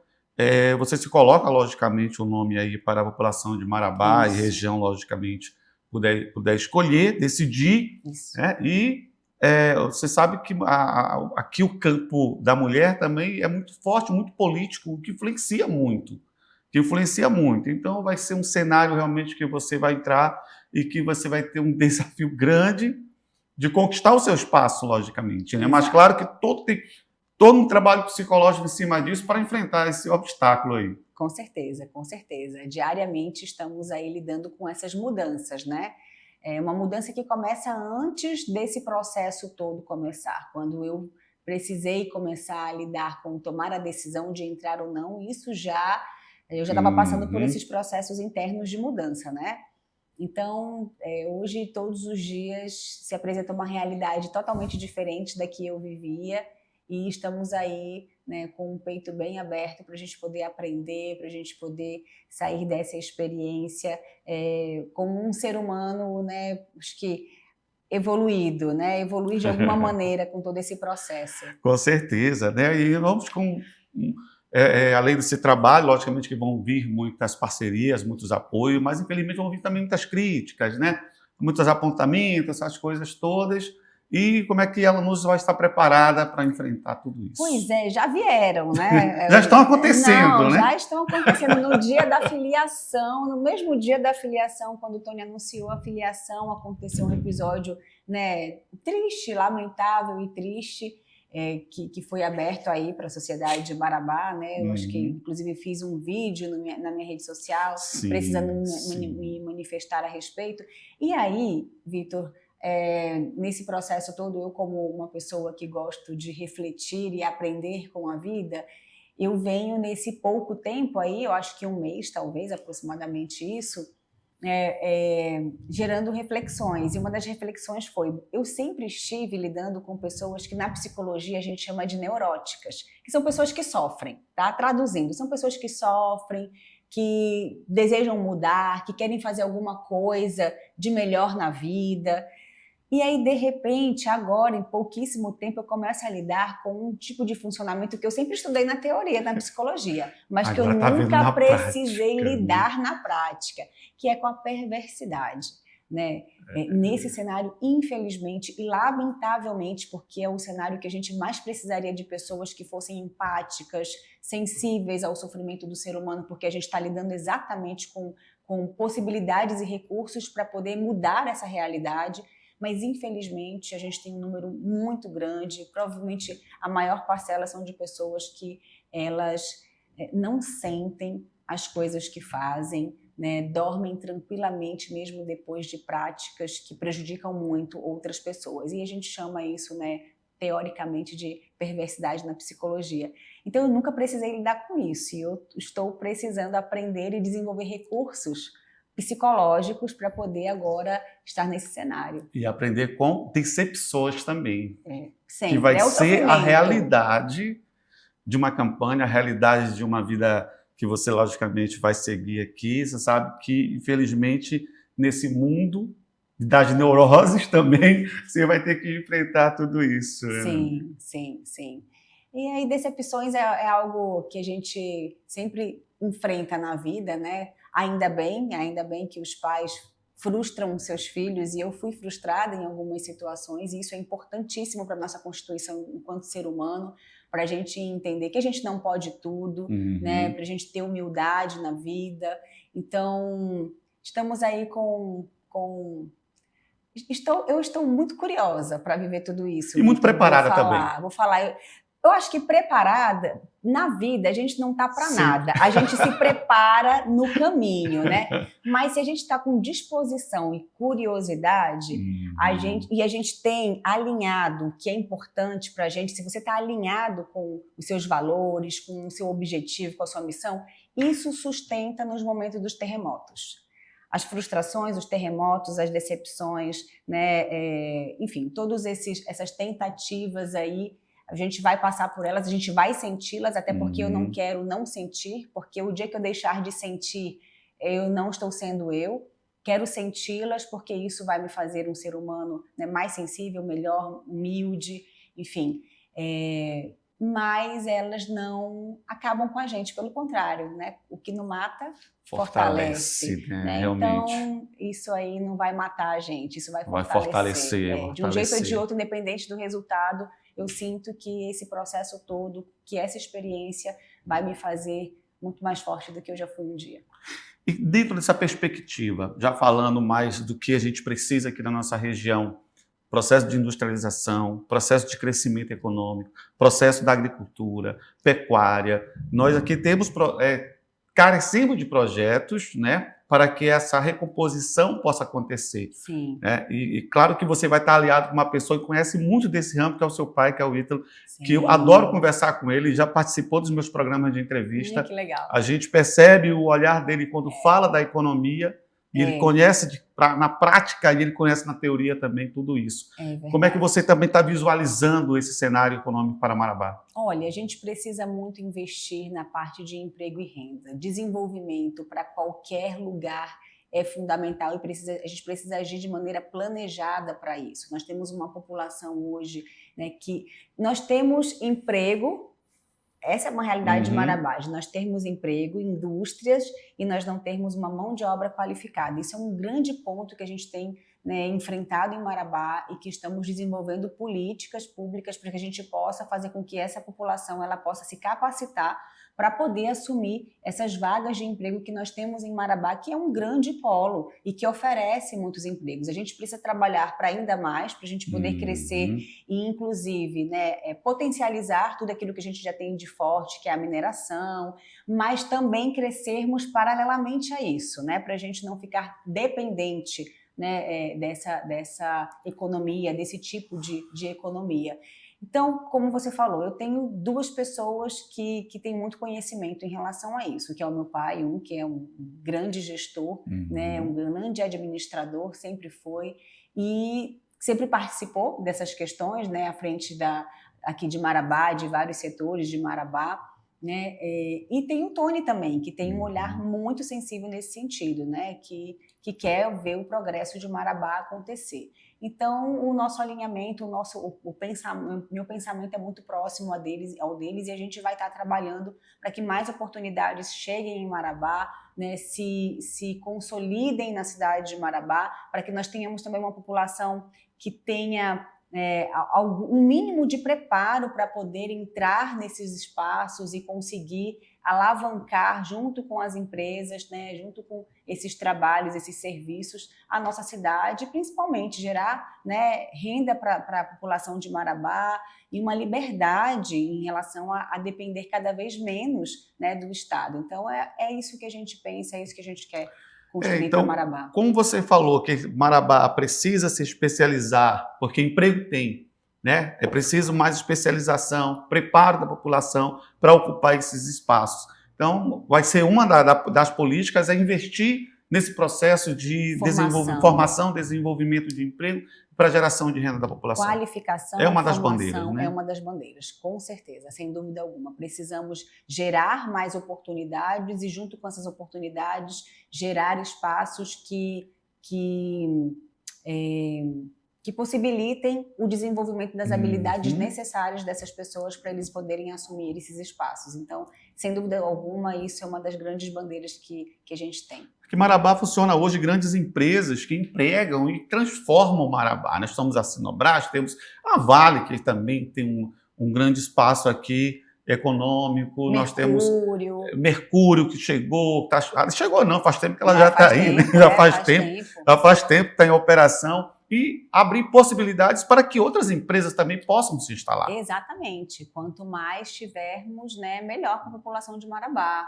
você se coloca, logicamente, o nome aí para a população de Marabá e região, logicamente, puder escolher, decidir, você sabe que aqui o campo da mulher também é muito forte, muito político, que influencia muito. Então vai ser um cenário realmente que você vai entrar e que você vai ter um desafio grande de conquistar o seu espaço, logicamente, né? Mas claro que todo um trabalho psicológico em cima disso para enfrentar esse obstáculo aí. Com certeza, com certeza. Diariamente estamos aí lidando com essas mudanças, né? É uma mudança que começa antes desse processo todo começar. Quando eu precisei começar a lidar com tomar a decisão de entrar ou não, eu já estava passando por esses processos internos de mudança, né? Então, hoje, todos os dias, se apresenta uma realidade totalmente diferente da que eu vivia, e estamos aí, né, com o peito bem aberto para a gente poder aprender, para a gente poder sair dessa experiência como um ser humano, né, acho que evoluído, né, evoluir de alguma maneira com todo esse processo. Com certeza, né? E vamos além desse trabalho, logicamente que vão vir muitas parcerias, muitos apoios, mas infelizmente vão vir também muitas críticas, né? Muitos apontamentos, essas coisas todas. E como é que ela nos vai estar preparada para enfrentar tudo isso? Pois é, já vieram, né? Já estão acontecendo, né? Já estão acontecendo. No dia da filiação, no mesmo dia da filiação, quando o Tony anunciou a filiação, aconteceu um episódio, né, triste, lamentável e triste, que foi aberto aí para a sociedade de Marabá, né? Eu acho que, inclusive, fiz um vídeo na minha rede social, precisando me manifestar a respeito. E aí, Vitor, nesse processo todo, eu como uma pessoa que gosto de refletir e aprender com a vida, eu venho nesse pouco tempo aí, eu acho que um mês, talvez, aproximadamente isso, gerando reflexões. E uma das reflexões foi, eu sempre estive lidando com pessoas que na psicologia a gente chama de neuróticas, que são pessoas que sofrem, tá? Traduzindo, são pessoas que sofrem, que desejam mudar, que querem fazer alguma coisa de melhor na vida. E aí, de repente, agora, em pouquíssimo tempo, eu começo a lidar com um tipo de funcionamento que eu sempre estudei na teoria, na psicologia, mas que eu nunca precisei lidar na prática, que é com a perversidade, né? Nesse cenário, infelizmente e lamentavelmente, porque é o cenário que a gente mais precisaria de pessoas que fossem empáticas, sensíveis ao sofrimento do ser humano, porque a gente está lidando exatamente com possibilidades e recursos para poder mudar essa realidade. Mas, infelizmente, a gente tem um número muito grande, provavelmente a maior parcela são de pessoas que elas não sentem as coisas que fazem, né? Dormem tranquilamente mesmo depois de práticas que prejudicam muito outras pessoas. E a gente chama isso, né, teoricamente, de perversidade na psicologia. Então, eu nunca precisei lidar com isso, e eu estou precisando aprender e desenvolver recursos psicológicos para poder agora estar nesse cenário. E aprender com decepções também. Sempre. Que vai ser a realidade de uma campanha, a realidade de uma vida que você, logicamente, vai seguir aqui. Você sabe que, infelizmente, nesse mundo das neuroses também, você vai ter que enfrentar tudo isso. Sim, sim, sim. E aí, decepções é algo que a gente sempre enfrenta na vida, né? Ainda bem que os pais frustram seus filhos, e eu fui frustrada em algumas situações, e isso é importantíssimo para a nossa constituição enquanto ser humano, para a gente entender que a gente não pode tudo, né? Para a gente ter humildade na vida. Então, estamos aí eu estou muito curiosa para viver tudo isso. E muito preparada também. Vou falar. Eu acho que preparada, na vida, a gente não está para nada. A gente se prepara no caminho, né? Mas se a gente está com disposição e curiosidade, a gente tem alinhado o que é importante para a gente, se você está alinhado com os seus valores, com o seu objetivo, com a sua missão, isso sustenta nos momentos dos terremotos. as frustrações, os terremotos, as decepções, né? Enfim, todas essas tentativas aí, a gente vai passar por elas, a gente vai senti-las, até porque eu não quero não sentir, porque o dia que eu deixar de sentir, eu não estou sendo eu. Quero senti-las porque isso vai me fazer um ser humano, né, mais sensível, melhor, humilde, enfim. Mas elas não acabam com a gente, pelo contrário, né? O que não mata, fortalece. Né? Realmente. Então, isso aí não vai matar a gente, isso vai fortalecer. De um jeito ou de outro, independente do resultado, eu sinto que esse processo todo, que essa experiência vai me fazer muito mais forte do que eu já fui um dia. E dentro dessa perspectiva, já falando mais do que a gente precisa aqui na nossa região, processo de industrialização, processo de crescimento econômico, processo da agricultura, pecuária, nós aqui carecemos de projetos, né, para que essa recomposição possa acontecer. Sim. Né? E claro que você vai estar aliado com uma pessoa que conhece muito desse ramo, que é o seu pai, que é o Ítalo, que eu adoro conversar com ele, já participou dos meus programas de entrevista. Que legal. A gente percebe o olhar dele quando fala da economia, e ele conhece na prática, e ele conhece na teoria também tudo isso. Como é que você também está visualizando esse cenário econômico para Marabá? Olha, a gente precisa muito investir na parte de emprego e renda. Desenvolvimento para qualquer lugar é fundamental e a gente precisa agir de maneira planejada para isso. Nós temos uma população hoje, né, que nós temos emprego. Essa é uma realidade de Marabá, de nós termos emprego, indústrias, e nós não termos uma mão de obra qualificada. Isso é um grande ponto que a gente tem, né, enfrentado em Marabá e que estamos desenvolvendo políticas públicas para que a gente possa fazer com que essa população ela possa se capacitar para poder assumir essas vagas de emprego que nós temos em Marabá, que é um grande polo e que oferece muitos empregos. A gente precisa trabalhar para ainda mais, para a gente poder crescer e, inclusive, né, potencializar tudo aquilo que a gente já tem de forte, que é a mineração, mas também crescermos paralelamente a isso, né, para a gente não ficar dependente, né, dessa economia, desse tipo de economia. Então, como você falou, eu tenho duas pessoas que têm muito conhecimento em relação a isso, que é o meu pai, que é um grande gestor, né, um grande administrador, sempre foi, e sempre participou dessas questões, né, à frente aqui de Marabá, de vários setores de Marabá, né, e tem o Tony também, que tem um olhar muito sensível nesse sentido, né, que quer ver o progresso de Marabá acontecer. Então, o nosso alinhamento, meu pensamento é muito próximo ao deles, e a gente vai estar trabalhando para que mais oportunidades cheguem em Marabá, né, se consolidem na cidade de Marabá, para que nós tenhamos também uma população que tenha um mínimo de preparo para poder entrar nesses espaços e conseguir alavancar junto com as empresas, né, junto com esses trabalhos, esses serviços, a nossa cidade, principalmente gerar, né, renda para a população de Marabá e uma liberdade em relação a depender cada vez menos, né, do Estado. Então, é isso que a gente pensa, é isso que a gente quer construir para Marabá. Como você falou que Marabá precisa se especializar, porque emprego tem, né? É preciso mais especialização, preparo da população para ocupar esses espaços. Então, vai ser uma das políticas é investir nesse processo de formação, desenvolvimento de emprego para a geração de renda da população. Qualificação, é uma das bandeiras, né? É uma das bandeiras, com certeza, sem dúvida alguma. Precisamos gerar mais oportunidades e, junto com essas oportunidades, gerar espaços que possibilitem o desenvolvimento das habilidades necessárias dessas pessoas para eles poderem assumir esses espaços. Então, sem dúvida alguma, isso é uma das grandes bandeiras que a gente tem. Que Marabá funciona hoje grandes empresas que empregam e transformam Marabá. Nós somos a Sinobras, temos a Vale, que também tem um grande espaço aqui econômico. Nós temos Mercúrio, que chegou. Chegou não, faz tempo que ela já está aí. Né? Já faz tempo que está em operação. E abrir possibilidades para que outras empresas também possam se instalar. Exatamente. Quanto mais tivermos, né, melhor para a população de Marabá.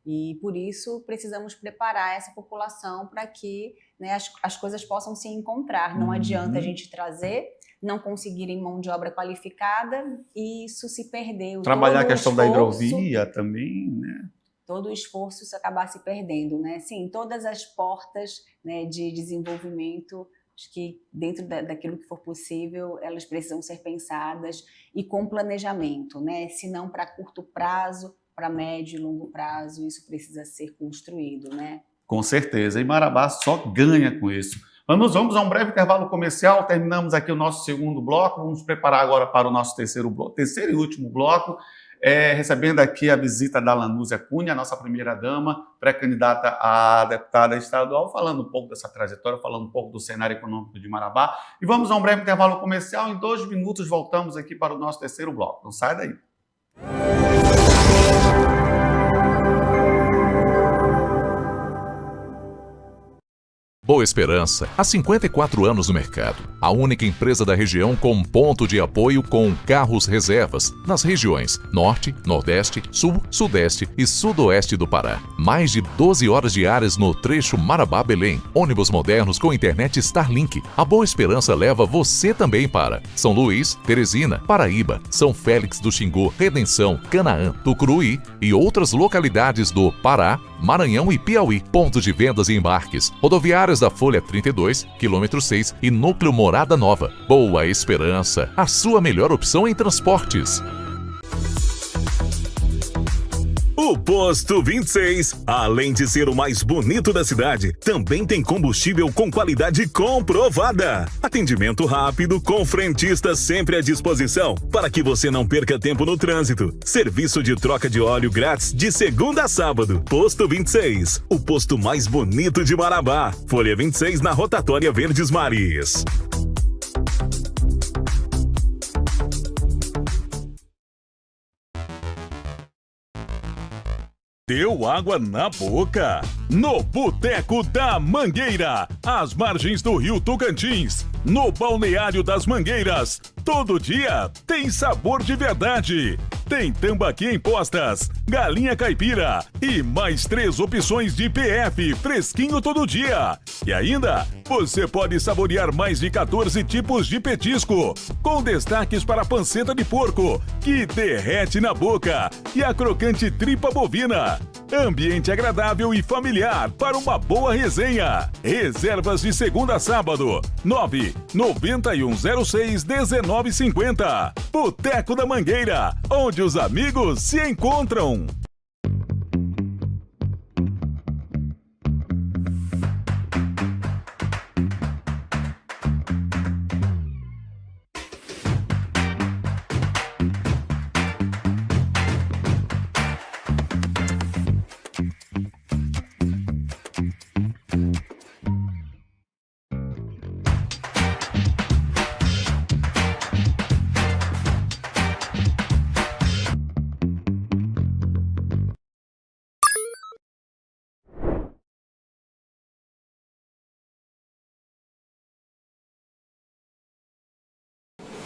E, por isso, precisamos preparar essa população para que, né, as coisas possam se encontrar. Não adianta a gente trazer, não conseguirem mão de obra qualificada e isso se perder. Trabalhar a questão da hidrovia também, né? todo o esforço isso acabar se perdendo, né? Sim, todas as portas, né, de desenvolvimento, acho que dentro daquilo que for possível, elas precisam ser pensadas e com planejamento, né? Se não para curto prazo, para médio e longo prazo, isso precisa ser construído, né? Com certeza, e Marabá só ganha com isso. Vamos a um breve intervalo comercial, terminamos aqui o nosso segundo bloco, vamos preparar agora para o nosso terceiro e último bloco, recebendo aqui a visita da Lanúzia Cunha, a nossa primeira-dama, pré-candidata a deputada estadual, falando um pouco dessa trajetória, falando um pouco do cenário econômico de Marabá. E vamos a um breve intervalo comercial, em 2 minutos voltamos aqui para o nosso terceiro bloco. Não sai daí. Boa Esperança, há 54 anos no mercado. A única empresa da região com ponto de apoio com carros reservas nas regiões Norte, Nordeste, Sul, Sudeste e Sudoeste do Pará. Mais de 12 horas diárias no trecho Marabá-Belém. Ônibus modernos com internet Starlink. A Boa Esperança leva você também para São Luís, Teresina, Paraíba, São Félix do Xingu, Redenção, Canaã, Tucuruí e outras localidades do Pará, Maranhão e Piauí. Pontos de vendas e embarques. Rodoviárias da Folha 32, quilômetro 6 e Núcleo Morada Nova. Boa Esperança, a sua melhor opção em transportes. O Posto 26, além de ser o mais bonito da cidade, também tem combustível com qualidade comprovada. Atendimento rápido, com frentista sempre à disposição, para que você não perca tempo no trânsito. Serviço de troca de óleo grátis de segunda a sábado. Posto 26, o posto mais bonito de Marabá. Folha 26 na Rotatória Verdes Mares. Deu água na boca? No Boteco da Mangueira, às margens do Rio Tocantins, no Balneário das Mangueiras. Todo dia tem sabor de verdade. Tem tambaqui em postas, galinha caipira e mais 3 opções de PF fresquinho todo dia. E ainda, você pode saborear mais de 14 tipos de petisco, com destaques para a panceta de porco, que derrete na boca, e a crocante tripa bovina. Ambiente agradável e familiar para uma boa resenha. Reservas de segunda a sábado. 991061950. Boteco da Mangueira, onde os amigos se encontram.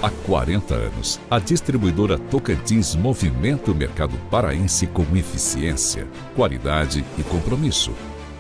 Há 40 anos, a distribuidora Tocantins movimenta o mercado paraense com eficiência, qualidade e compromisso.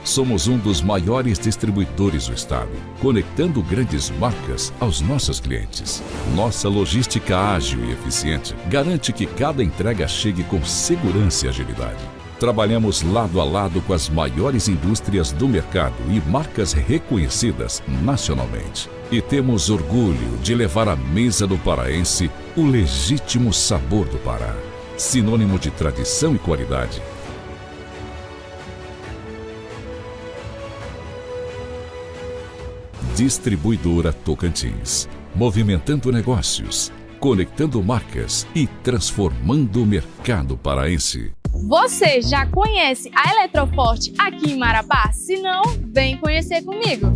Somos um dos maiores distribuidores do estado, conectando grandes marcas aos nossos clientes. Nossa logística ágil e eficiente garante que cada entrega chegue com segurança e agilidade. Trabalhamos lado a lado com as maiores indústrias do mercado e marcas reconhecidas nacionalmente. E temos orgulho de levar à mesa do paraense o legítimo sabor do Pará, sinônimo de tradição e qualidade. Distribuidora Tocantins, movimentando negócios, conectando marcas e transformando o mercado paraense. Você já conhece a Eletroforte aqui em Marabá? Se não, vem conhecer comigo.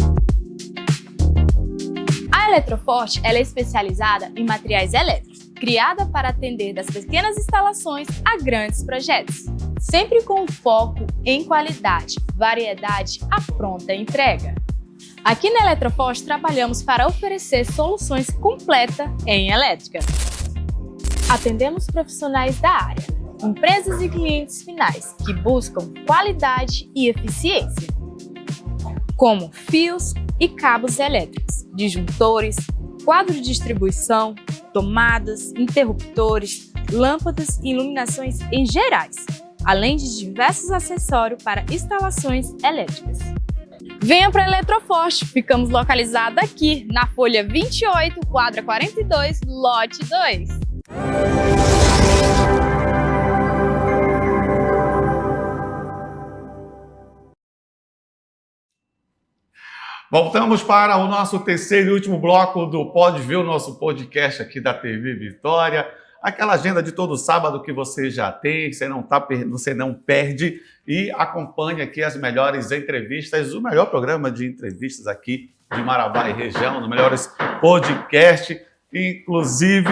A Eletroforte ela é especializada em materiais elétricos, criada para atender das pequenas instalações a grandes projetos, sempre com foco em qualidade, variedade à pronta entrega. Aqui na Eletroforte trabalhamos para oferecer soluções completas em elétrica. Atendemos profissionais da área, empresas e clientes finais que buscam qualidade e eficiência, como fios e cabos elétricos, disjuntores, quadro de distribuição, tomadas, interruptores, lâmpadas e iluminações em gerais, além de diversos acessórios para instalações elétricas. Venha para a Eletroforte, ficamos localizados aqui na Folha 28, quadra 42, lote 2. Voltamos para o nosso terceiro e último bloco do Pode Ver, o nosso podcast aqui da TV Vitória. Aquela agenda de todo sábado que você já tem, você não perde e acompanha aqui as melhores entrevistas, o melhor programa de entrevistas aqui de Marabá e região, os melhores podcasts. Inclusive,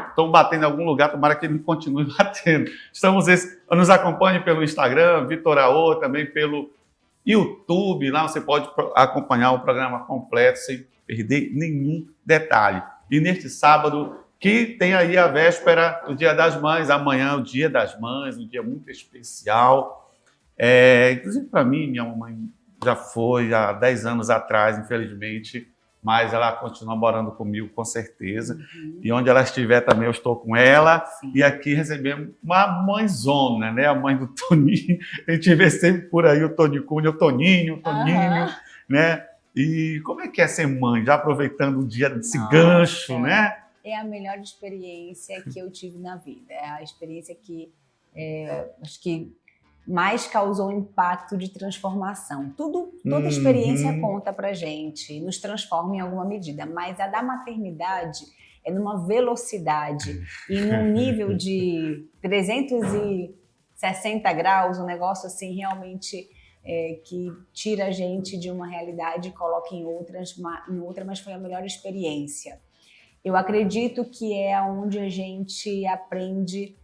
estão batendo em algum lugar, tomara que ele continue batendo. Nos acompanhe pelo Instagram, Vitor Aô, também pelo YouTube, lá você pode acompanhar o programa completo sem perder nenhum detalhe. E neste sábado, que tem aí a véspera do Dia das Mães, amanhã o Dia das Mães, um dia muito especial. Inclusive para mim, minha mamãe já foi há 10 anos atrás, infelizmente, mas ela continua morando comigo, com certeza. Uhum. E onde ela estiver também, eu estou com ela. Sim. E aqui recebemos uma mãezona, né? A mãe do Toninho. A gente vê sempre por aí o Tony Cunha, o Toninho, né? E como é que é ser mãe? Já aproveitando o dia desse gancho, né? É a melhor experiência que eu tive na vida. É a experiência que acho que mais causou impacto de transformação. Toda experiência conta pra gente, nos transforma em alguma medida, mas a da maternidade é numa velocidade e num nível de 360 graus, um negócio assim realmente que tira a gente de uma realidade e coloca em outra, mas foi a melhor experiência. Eu acredito que é onde a gente aprende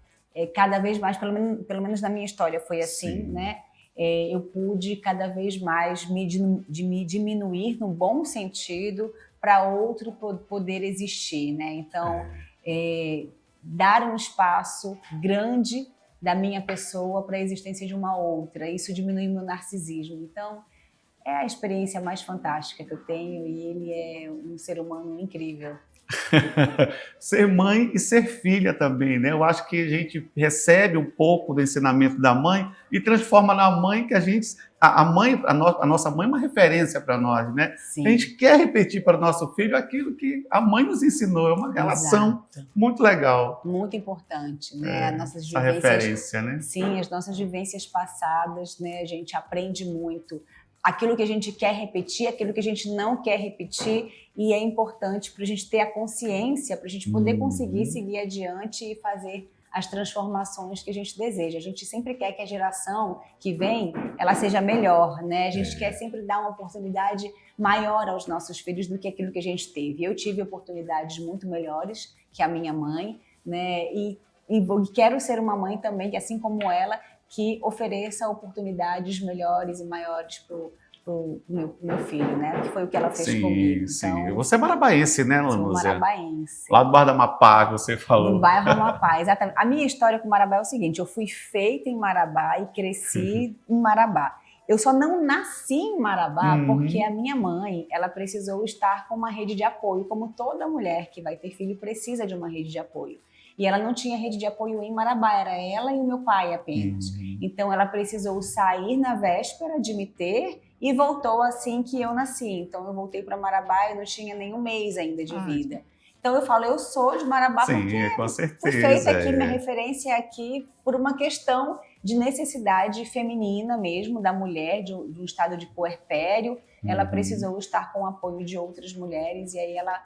cada vez mais, pelo menos na minha história foi assim, né? Eu pude cada vez mais me diminuir no bom sentido para outro poder existir, né? Então, dar um espaço grande da minha pessoa para a existência de uma outra, isso diminui meu narcisismo. Então, é a experiência mais fantástica que eu tenho e ele é um ser humano incrível. Ser mãe e ser filha também, né? Eu acho que a gente recebe um pouco do ensinamento da mãe e transforma na mãe que a gente... A nossa mãe é uma referência para nós, né? Sim. A gente quer repetir para o nosso filho aquilo que a mãe nos ensinou. É uma relação muito legal. Muito importante, né? Nossas vivências, a referência, né? Sim, as nossas vivências passadas, né? A gente aprende muito. Aquilo que a gente quer repetir, aquilo que a gente não quer repetir, e é importante para a gente ter a consciência, para a gente poder conseguir seguir adiante e fazer as transformações que a gente deseja. A gente sempre quer que a geração que vem, ela seja melhor, né? A gente quer sempre dar uma oportunidade maior aos nossos filhos do que aquilo que a gente teve. Eu tive oportunidades muito melhores que a minha mãe, né? E quero ser uma mãe também, que assim como ela, que ofereça oportunidades melhores e maiores para o meu filho, né? Que foi o que ela fez comigo. Sim, então, você é marabaense, né, Lanúzia? Sou marabaense. Lá do bairro da Amapá, que você falou. Do bairro da Amapá, exatamente. A minha história com Marabá é o seguinte, eu fui feita em Marabá e cresci em Marabá. Eu só não nasci em Marabá porque a minha mãe, ela precisou estar com uma rede de apoio, como toda mulher que vai ter filho precisa de uma rede de apoio. E ela não tinha rede de apoio em Marabá, era ela e o meu pai apenas. Então ela precisou sair na véspera de me ter e voltou assim que eu nasci. Então eu voltei para Marabá e não tinha nem um mês ainda de vida. Então eu falo, eu sou de Marabá porque com certeza, fui feita aqui, minha referência é aqui por uma questão de necessidade feminina mesmo, da mulher, de um estado de puerpério. Ela precisou estar com o apoio de outras mulheres e aí ela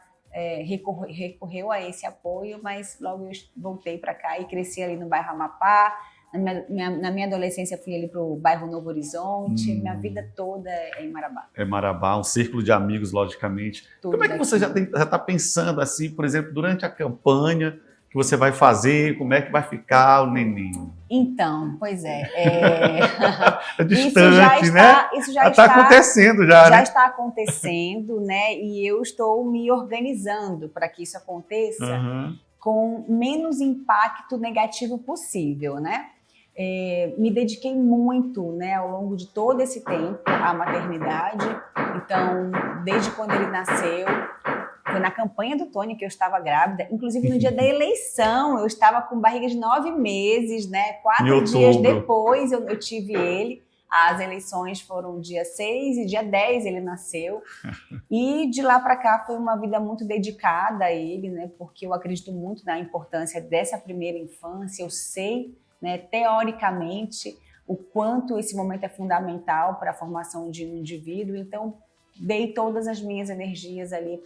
recorreu a esse apoio, mas logo eu voltei para cá e cresci ali no bairro Amapá. Na minha adolescência fui ali para o bairro Novo Horizonte, minha vida toda é em Marabá. É Marabá, um círculo de amigos, logicamente. Tudo como é que você já está pensando assim, por exemplo, durante a campanha que você vai fazer, como é que vai ficar o neném? Então, pois é. É distante, né? Isso já está acontecendo já, né? Já está acontecendo, né? E eu estou me organizando para que isso aconteça com menos impacto negativo possível, né? Me dediquei muito, né, ao longo de todo esse tempo à maternidade. Então, desde quando ele nasceu, Foi na campanha do Tony que eu estava grávida. Inclusive, no dia da eleição, eu estava com barriga de 9 meses, né? 4 dias depois eu tive ele. As eleições foram dia 6 e dia 10 ele nasceu. E de lá para cá foi uma vida muito dedicada a ele, né? Porque eu acredito muito na importância dessa primeira infância. Eu sei, né, teoricamente, o quanto esse momento é fundamental para a formação de um indivíduo. Então, dei todas as minhas energias ali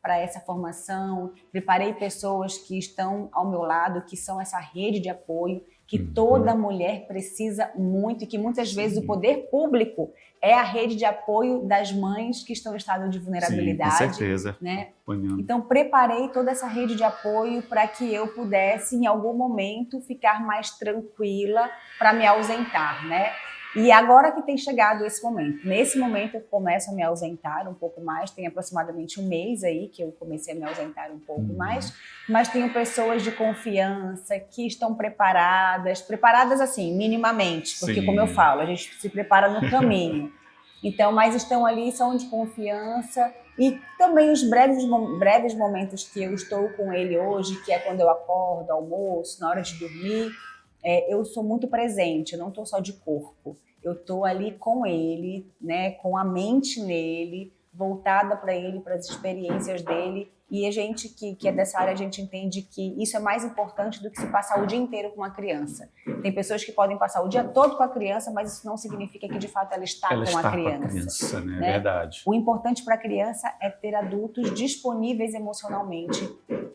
para essa formação. Preparei pessoas que estão ao meu lado, que são essa rede de apoio, que toda mulher precisa muito e que muitas vezes o poder público é a rede de apoio das mães que estão em estado de vulnerabilidade. Sim, com certeza. Né? Então, preparei toda essa rede de apoio para que eu pudesse, em algum momento, ficar mais tranquila para me ausentar, né? E agora que tem chegado esse momento. Nesse momento eu começo a me ausentar um pouco mais, tem aproximadamente 1 mês aí que eu comecei a me ausentar um pouco mais, mas tenho pessoas de confiança que estão preparadas assim, minimamente, porque como eu falo, a gente se prepara no caminho. Então, mas estão ali, são de confiança e também os breves momentos que eu estou com ele hoje, que é quando eu acordo, almoço, na hora de dormir, eu sou muito presente, eu não estou só de corpo. Eu estou ali com ele, né, com a mente nele, voltada para ele, para as experiências dele. E a gente que é dessa área, a gente entende que isso é mais importante do que se passar o dia inteiro com uma criança. Tem pessoas que podem passar o dia todo com a criança, mas isso não significa que de fato ela está com a criança. Né? É verdade. O importante para a criança é ter adultos disponíveis emocionalmente,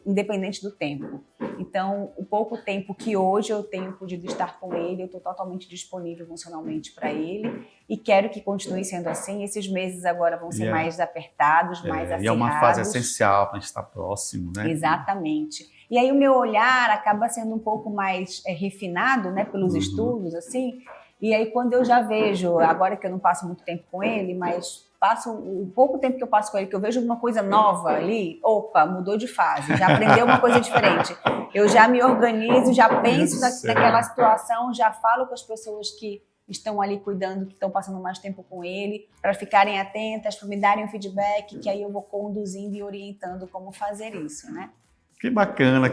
independente do tempo. Então, o pouco tempo que hoje eu tenho podido estar com ele, eu estou totalmente disponível emocionalmente para ele e quero que continue sendo assim. Esses meses agora vão ser mais apertados, mais acirrados. E é uma fase essencial para a gente estar próximo, né? Exatamente. E aí o meu olhar acaba sendo um pouco mais refinado, né, pelos estudos, assim. E aí quando eu já vejo, agora que eu não passo muito tempo com ele, mas passo o pouco tempo que eu passo com ele, que eu vejo uma coisa nova ali, opa, mudou de fase, já aprendeu uma coisa diferente. Eu já me organizo, já penso naquela situação, já falo com as pessoas que estão ali cuidando, que estão passando mais tempo com ele, para ficarem atentas, para me darem um feedback, que aí eu vou conduzindo e orientando como fazer isso, né? Que bacana,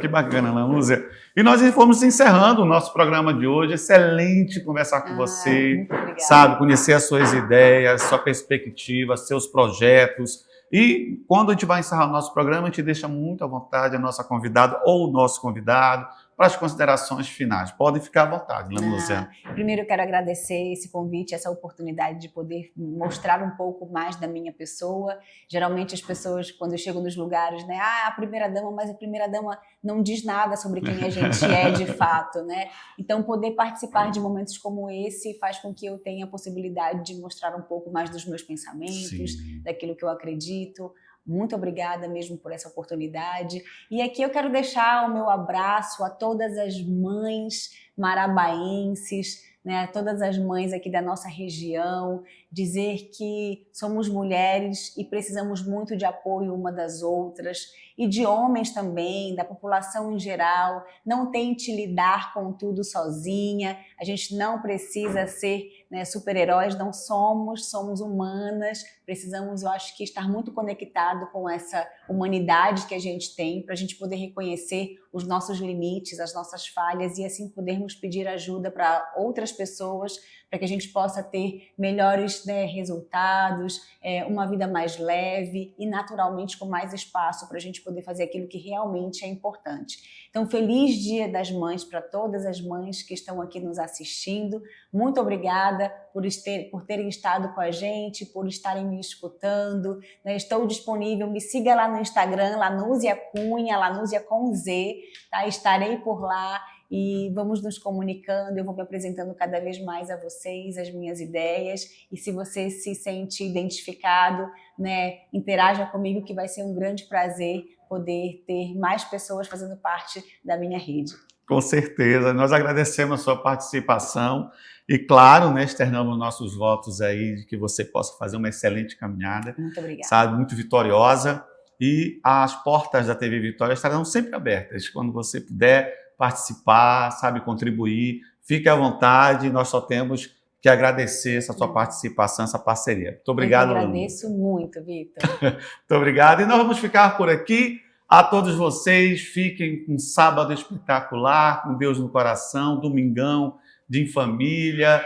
Ana Lúcia. E nós fomos encerrando o nosso programa de hoje. Excelente conversar com você, sabe, conhecer as suas ideias, sua perspectiva, seus projetos. E quando a gente vai encerrar o nosso programa, a gente deixa muito à vontade a nossa convidada ou o nosso convidado para as considerações finais. Podem ficar à vontade, Ana Lúcia. Primeiro eu quero agradecer esse convite, essa oportunidade de poder mostrar um pouco mais da minha pessoa. Geralmente as pessoas, quando eu chego nos lugares, né, a primeira-dama, mas a primeira-dama não diz nada sobre quem a gente é de fato, né? Então poder participar de momentos como esse faz com que eu tenha a possibilidade de mostrar um pouco mais dos meus pensamentos, daquilo que eu acredito. Muito obrigada mesmo por essa oportunidade. E aqui eu quero deixar o meu abraço a todas as mães marabaenses, né, a todas as mães aqui da nossa região, dizer que somos mulheres e precisamos muito de apoio uma das outras, e de homens também, da população em geral. Não tente lidar com tudo sozinha, a gente não precisa ser, né, super-heróis, não somos humanas, precisamos, eu acho que, estar muito conectado com essa humanidade que a gente tem, para a gente poder reconhecer os nossos limites, as nossas falhas, e assim podermos pedir ajuda para outras pessoas, para que a gente possa ter melhores, né, resultados, uma vida mais leve e naturalmente com mais espaço para a gente poder fazer aquilo que realmente é importante. Então, feliz Dia das Mães para todas as mães que estão aqui nos assistindo. Muito obrigada por terem estado com a gente, por estarem me escutando, né? Estou disponível, me siga lá no Instagram, Lanúzia Cunha, Lanúzia com Z, tá? Estarei por lá. E vamos nos comunicando, eu vou me apresentando cada vez mais a vocês, as minhas ideias. E se você se sente identificado, né, interaja comigo, que vai ser um grande prazer poder ter mais pessoas fazendo parte da minha rede. Com certeza, nós agradecemos a sua participação e, claro, né, externamos nossos votos aí de que você possa fazer uma excelente caminhada. Muito obrigada. Sabe, muito vitoriosa. E as portas da TV Vitória estarão sempre abertas. Quando você puder participar, sabe, contribuir, fique à vontade, nós só temos que agradecer essa sua participação, essa parceria. Muito obrigado, Eu Lulu. agradeço muito, Vitor. Muito obrigado. E nós vamos ficar por aqui. A todos vocês, fiquem com um sábado espetacular, com Deus no coração, domingão de em família.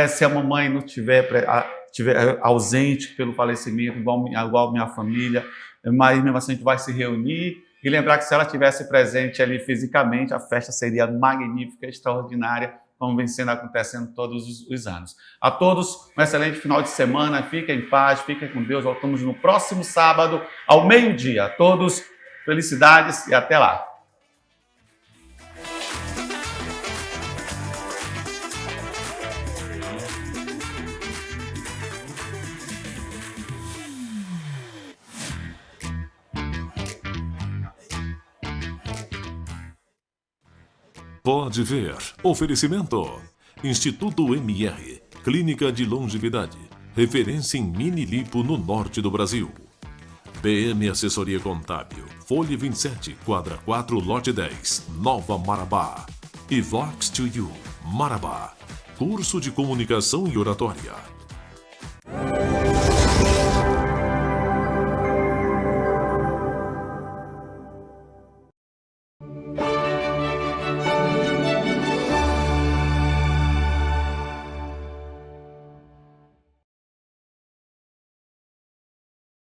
Se a mamãe não estiver ausente pelo falecimento, igual minha família, mas mesmo assim a gente vai se reunir. E lembrar que se ela estivesse presente ali fisicamente, a festa seria magnífica, extraordinária, como vem sendo acontecendo todos os anos. A todos, um excelente final de semana, fiquem em paz, fiquem com Deus. Voltamos no próximo sábado, ao meio-dia. A todos, felicidades e até lá. Pode ver. Oferecimento. Instituto MR. Clínica de Longevidade. Referência em mini lipo no norte do Brasil. BM Assessoria Contábil. Folha 27, quadra 4, lote 10. Nova Marabá. E Vox to You. Marabá. Curso de Comunicação e Oratória.